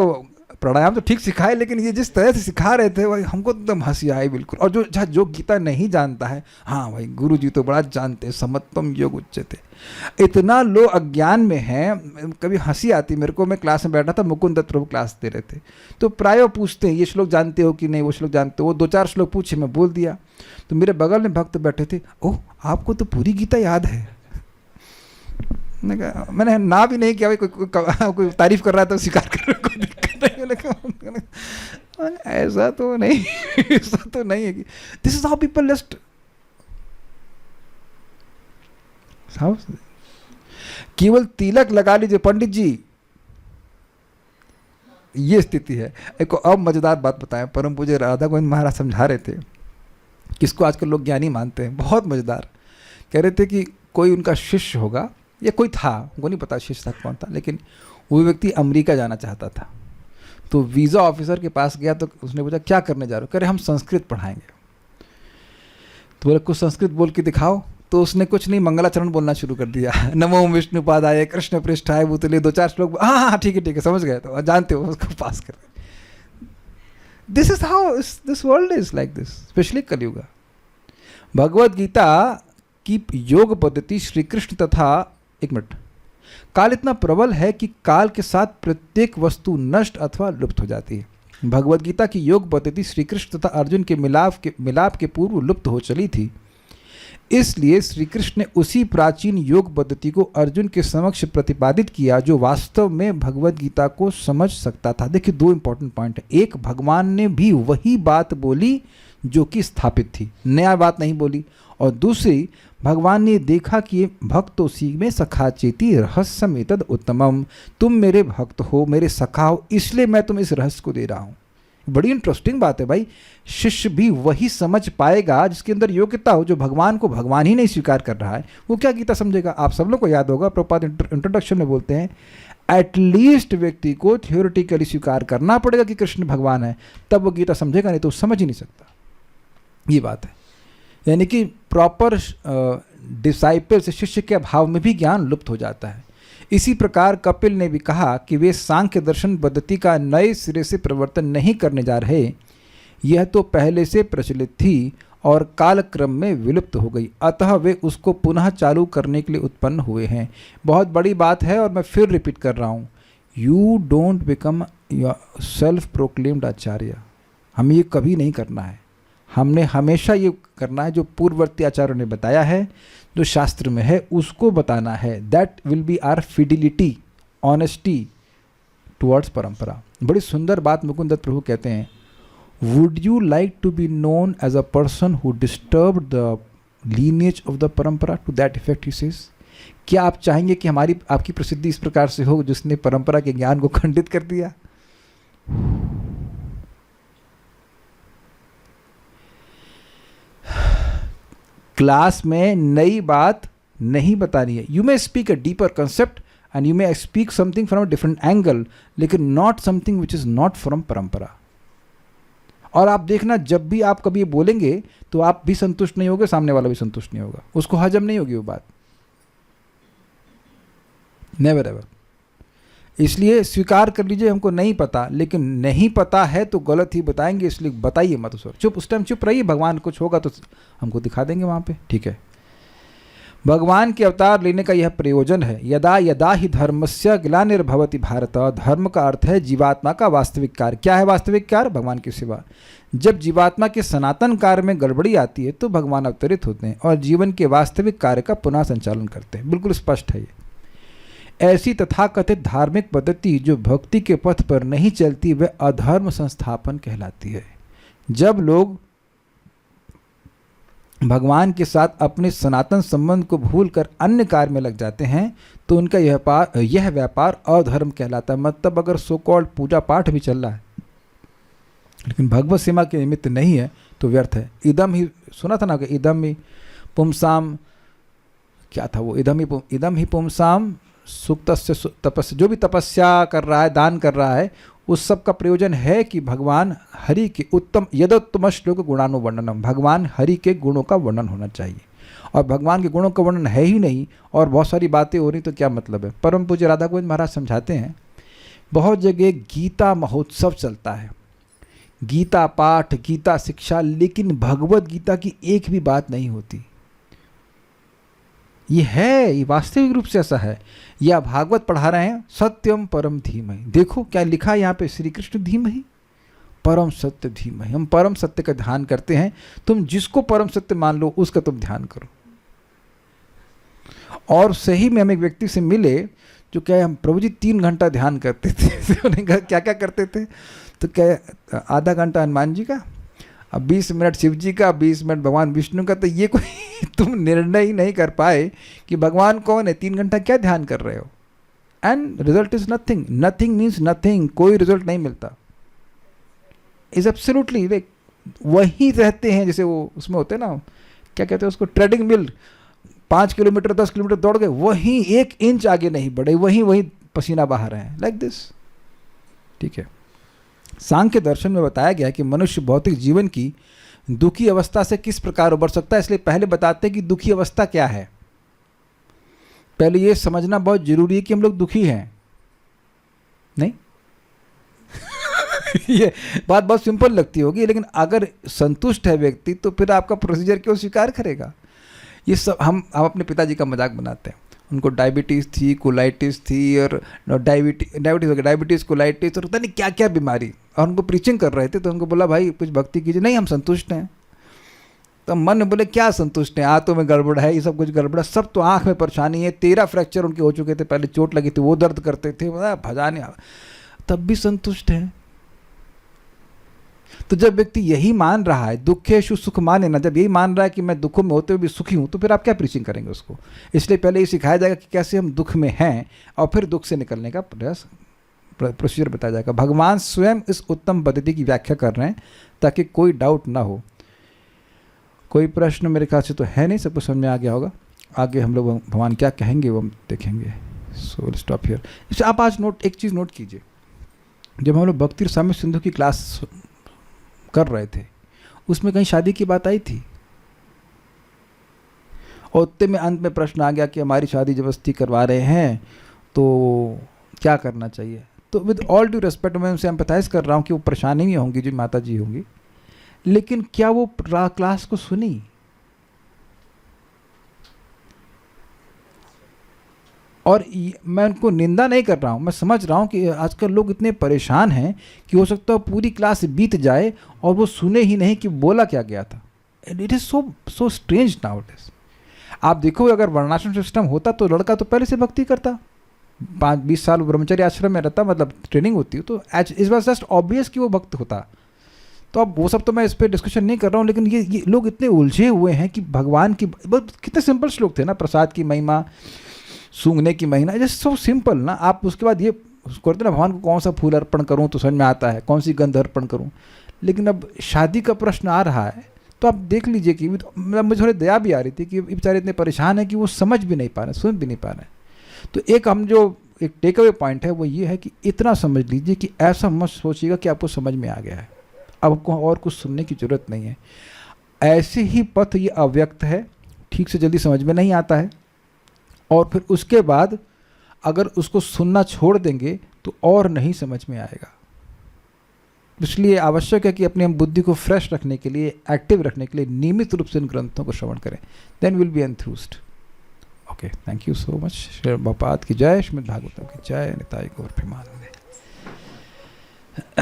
प्राणायाम तो ठीक सिखाए, लेकिन ये जिस तरह से सिखा रहे थे भाई हमको एकदम हंसी आई बिल्कुल। और जो गीता नहीं जानता है, हाँ भाई गुरु जी तो बड़ा जानते हैं, समत्वम योग उच्यते। इतना लोग अज्ञान में हैं, कभी हंसी आती मेरे को। मैं क्लास में बैठा था, मुकुंद दत्त प्रभु क्लास दे रहे थे, तो प्राय पूछते हैं ये श्लोक जानते हो कि नहीं, वो श्लोक जानते हो। वो 2-4 श्लोक पूछे, मैं बोल दिया, तो मेरे बगल में भक्त बैठे थे, ओह आपको तो पूरी गीता याद है। मैंने ना भी नहीं किया, भाई कोई तारीफ कर रहा था स्वीकार कर रहा है, ऐसा तो नहीं ऐसा तो नहीं है कि this is how people just केवल तिलक लगा लीजिए पंडित जी, ये स्थिति है। एक अब मजेदार बात बताएं, परम पूज्य राधा गोविंद महाराज समझा रहे थे, किसको आजकल लोग ज्ञानी मानते हैं, बहुत मजेदार। कह रहे थे कि कोई उनका शिष्य होगा या कोई था, उनको नहीं पता शिष्य था कौन था, लेकिन वो व्यक्ति अमेरिका जाना चाहता था। तो वीज़ा ऑफिसर के पास गया, तो उसने पूछा क्या करने जा रहे हो? कह रहे हम संस्कृत पढ़ाएंगे। तो बोले कुछ संस्कृत बोल के दिखाओ। तो उसने कुछ नहीं, मंगलाचरण बोलना शुरू कर दिया, नमो विष्णुपादाय कृष्ण पृष्ठाय भूतले, 2-4 श्लोक, हाँ ठीक है समझ गए, तो जानते हो उसको पास कर। This is how this world is like this, specially कलयुग। भगवत गीता की योग पद्धति श्री कृष्ण तथा, एक मिनट, काल इतना प्रबल है कि काल के साथ प्रत्येक वस्तु नष्ट अथवा लुप्त हो जाती है। भगवत गीता की योग पद्धति श्री कृष्ण तथा अर्जुन के मिलाप के पूर्व लुप्त हो चली थी। इसलिए श्री कृष्ण ने उसी प्राचीन योग पद्धति को अर्जुन के समक्ष प्रतिपादित किया, जो वास्तव में भगवत गीता को समझ सकता था। देखिए 2 इंपॉर्टेंट पॉइंट है। एक, भगवान ने भी वही बात बोली जो कि स्थापित थी, नया बात नहीं बोली। और दूसरी, भगवान ने देखा कि भक्तो सी में सखा चेती रहस्यम एतद उत्तमम, तुम मेरे भक्त हो, मेरे सखा हो, इसलिए मैं तुम इस रहस्य को दे रहा हूँ। बड़ी इंटरेस्टिंग बात है भाई। शिष्य भी वही समझ पाएगा जिसके अंदर योग्यता हो। जो भगवान को भगवान ही नहीं स्वीकार कर रहा है, वो क्या गीता समझेगा? आप सब लोग को याद होगा, प्रभुपाद इंट्रोडक्शन में बोलते हैं, एटलीस्ट व्यक्ति को थियोरिटिकली स्वीकार करना पड़ेगा कि कृष्ण भगवान है, तब वो गीता समझेगा, नहीं तो समझ ही नहीं सकता। ये बात है। यानी कि प्रॉपर डिसाइपल से शिष्य के अभाव में भी ज्ञान लुप्त हो जाता है। इसी प्रकार कपिल ने भी कहा कि वे सांख्य दर्शन पद्धति का नए सिरे से प्रवर्तन नहीं करने जा रहे, यह तो पहले से प्रचलित थी और कालक्रम में विलुप्त हो गई, अतः वे उसको पुनः चालू करने के लिए उत्पन्न हुए हैं। बहुत बड़ी बात है और मैं फिर रिपीट कर रहा हूँ, you don't become self proclaimed acharya. हमें ये कभी नहीं करना है। हमने हमेशा ये करना है जो पूर्ववर्ती आचार्यों ने बताया है, जो शास्त्र में है उसको बताना है। That will be our fidelity, honesty towards परंपरा। बड़ी सुंदर बात मुकुंद दत्त प्रभु कहते हैं, would you like to be known as a person who disturb the lineage of the परंपरा? To that effect he says, क्या आप चाहेंगे कि आपकी प्रसिद्धि इस प्रकार से हो जिसने परंपरा के ज्ञान को खंडित कर दिया? क्लास में नई बात नहीं बतानी है। You may speak a deeper concept and you may speak something from a different angle, लेकिन not something which is not from परंपरा। और आप देखना, जब भी आप कभी ये बोलेंगे तो आप भी संतुष्ट नहीं होगे, सामने वाला भी संतुष्ट नहीं होगा, उसको हजम नहीं होगी वो बात, नेवर एवर। इसलिए स्वीकार कर लीजिए हमको नहीं पता, लेकिन नहीं पता है तो गलत ही बताएंगे, इसलिए बताइए मत उस वक्त, चुप, उस टाइम चुप रहिए, भगवान कुछ होगा तो हमको दिखा देंगे वहाँ पे, ठीक है। भगवान के अवतार लेने का यह प्रयोजन है। यदा यदा ही धर्मस्य ग्लानिर्भवति भारत, धर्म का अर्थ है जीवात्मा का वास्तविक कार्य। क्या है वास्तविक कार्य? भगवान की सेवा। जब जीवात्मा के सनातन कार्य में गड़बड़ी आती है तो भगवान अवतरित होते हैं और जीवन के वास्तविक कार्य का पुनः संचालन करते हैं। बिल्कुल स्पष्ट है ये। ऐसी तथाकथित धार्मिक पद्धति जो भक्ति के पथ पर नहीं चलती वह अधर्म संस्थापन कहलाती है। जब लोग भगवान के साथ अपने सनातन संबंध को भूलकर अन्य कार्य में लग जाते हैं तो उनका यह व्यापार अधर्म कहलाता है। मतलब अगर सो कॉल्ड पूजा पाठ भी चल रहा है लेकिन भगवत सेवा के निमित्त नहीं है तो व्यर्थ है। इदम ही सुना था ना कि इदम ही पुमसाम, क्या था वो, इदम ही पुमसाम सुक्तस्य तपस्या, जो भी तपस्या कर रहा है, दान कर रहा है, उस सब का प्रयोजन है कि भगवान हरि के उत्तम यदोत्तम श्लोक गुणानुवर्णनम, भगवान हरि के गुणों का वर्णन होना चाहिए। और भगवान के गुणों का वर्णन है ही नहीं और बहुत सारी बातें हो रही तो क्या मतलब है। परम पूज्य राधा गोविंद महाराज समझाते हैं, बहुत जगह गीता महोत्सव चलता है, गीता पाठ, गीता शिक्षा, लेकिन भगवत गीता की एक भी बात नहीं होती। ये है, ये वास्तविक रूप से ऐसा है। या भागवत पढ़ा रहे हैं, सत्यम परम धीमहि, देखो क्या लिखा है यहाँ पे, श्री कृष्ण धीमहि परम सत्य धीमहि। हम परम सत्य का ध्यान करते हैं, तुम जिसको परम सत्य मान लो उसका तुम ध्यान करो। और सही में हम एक व्यक्ति से मिले जो क्या, हम प्रभु जी 3 घंटा ध्यान करते थे। उन्होंने कहा क्या क्या करते थे? तो क्या आधा घंटा हनुमान जी का, अब 20 मिनट शिव जी का, 20 मिनट भगवान विष्णु का। तो ये कोई तुम निर्णय ही नहीं कर पाए कि भगवान कौन है, 3 घंटा क्या ध्यान कर रहे हो। And result is nothing, nothing means nothing, कोई रिजल्ट नहीं मिलता। इज एब्सोल्युटली लाइक वहीं रहते हैं जैसे वो उसमें होते हैं ना, क्या कहते हैं उसको, ट्रेडिंग मिल, 5 किलोमीटर 10 किलोमीटर दौड़ गए, वहीं 1 इंच आगे नहीं बढ़े, वहीं पसीना बहा रहे हैं, लाइक दिस, ठीक है। सांख्य दर्शन में बताया गया कि मनुष्य भौतिक जीवन की दुखी अवस्था से किस प्रकार उबर सकता है। इसलिए पहले बताते हैं कि दुखी अवस्था क्या है। पहले ये समझना बहुत जरूरी है कि हम लोग दुखी हैं, नहीं? ये बात बहुत सिंपल लगती होगी, लेकिन अगर संतुष्ट है व्यक्ति तो फिर आपका प्रोसीजर क्यों स्वीकार करेगा। ये सब हम अपने पिताजी का मजाक बनाते हैं। उनको डायबिटीज़ थी, कोलाइटिस थी, और डायबिटीज़ कोलाइटिस और पता नहीं क्या क्या बीमारी, और उनको प्रीचिंग कर रहे थे। तो उनको बोला भाई कुछ भक्ति कीजिए। नहीं, हम संतुष्ट हैं। तो मन में बोले क्या संतुष्ट हैं, आंतों में गड़बड़ है, ये सब कुछ गड़बड़ है, सब तो आँख में परेशानी है, 13 फ्रैक्चर उनके हो चुके थे, पहले चोट लगी थी, वो दर्द करते थे, भजाने, तब भी संतुष्ट है। तो जब व्यक्ति यही मान रहा है, दुखेषु सुख माने ना, जब यही मान रहा है कि मैं दुखों में होते हुए भी सुखी हूँ, तो फिर आप क्या प्रीचिंग करेंगे उसको। इसलिए पहले ये सिखाया जाएगा कि कैसे हम दुख में हैं और फिर दुख से निकलने का प्रयास, प्रोसीजर बताया जाएगा। भगवान स्वयं इस उत्तम पद्धति की व्याख्या कर रहे हैं ताकि कोई डाउट ना हो। कोई प्रश्न मेरे ख्याल से तो है नहीं, सबको समझ में आ गया होगा। आगे हम लोग भगवान क्या कहेंगे वो हम देखेंगे। So will stop here. इससे आप आज एक चीज़ नोट कीजिए, जब हम लोग भक्ति रसामृत सिंधु की क्लास कर रहे थे उसमें कहीं शादी की बात आई थी, और उतने में अंत में प्रश्न आ गया कि हमारी शादी जबरदस्ती करवा रहे हैं तो क्या करना चाहिए। तो विद ऑल ड्यू रेस्पेक्ट मैं उनसे एम्पैथाइज कर रहा हूँ कि वो परेशानी भी होंगी जो माता जी होंगी, लेकिन क्या वो क्लास को सुनी? और मैं उनको निंदा नहीं कर रहा हूँ, मैं समझ रहा हूँ कि आजकल लोग इतने परेशान हैं कि हो सकता है पूरी क्लास बीत जाए और वो सुने ही नहीं कि बोला क्या गया था। It is so strange now it is. आप देखो अगर वर्णाश्रम सिस्टम होता तो लड़का तो पहले से भक्ति करता, 5-20 साल ब्रह्मचर्य आश्रम में रहता, मतलब ट्रेनिंग होती है, तो इस बार जस्ट ऑब्वियस कि वो भक्त होता। तो अब वो सब तो मैं इस पर डिस्कशन नहीं कर रहा हूँ, लेकिन ये लोग इतने उलझे हुए हैं कि भगवान की कितने सिंपल श्लोक थे ना, प्रसाद की महिमा, सूंघने की महीना, जस्ट सो सिंपल ना। आप उसके बाद ये करते ना, भगवान को कौन सा फूल अर्पण करूं तो समझ में आता है, कौन सी गंध अर्पण करूं। लेकिन अब शादी का प्रश्न आ रहा है तो आप देख लीजिए कि मतलब मुझे थोड़ी दया भी आ रही थी कि ये बेचारे इतने परेशान हैं कि वो समझ भी नहीं पा रहे, सुन भी नहीं पा रहे। तो एक हम जो एक टेक अवे पॉइंट है वो ये है कि इतना समझ लीजिए कि ऐसा मत सोचिएगा कि आपको समझ में आ गया है, अब आपको और कुछ सुनने की ज़रूरत नहीं है। ऐसे ही पथ ये अव्यक्त है, ठीक से जल्दी समझ में नहीं आता है, और फिर उसके बाद अगर उसको सुनना छोड़ देंगे तो और नहीं समझ में आएगा। इसलिए आवश्यक है कि अपनी हम बुद्धि को फ्रेश रखने के लिए, एक्टिव रखने के लिए नियमित रूप से इन ग्रंथों को श्रवण करें, then will be enthused. Okay, thank you so much. Shri Prabhupada की जय, श्रीमद् भागवतम की जय, निताई गौर प्रेमानंद।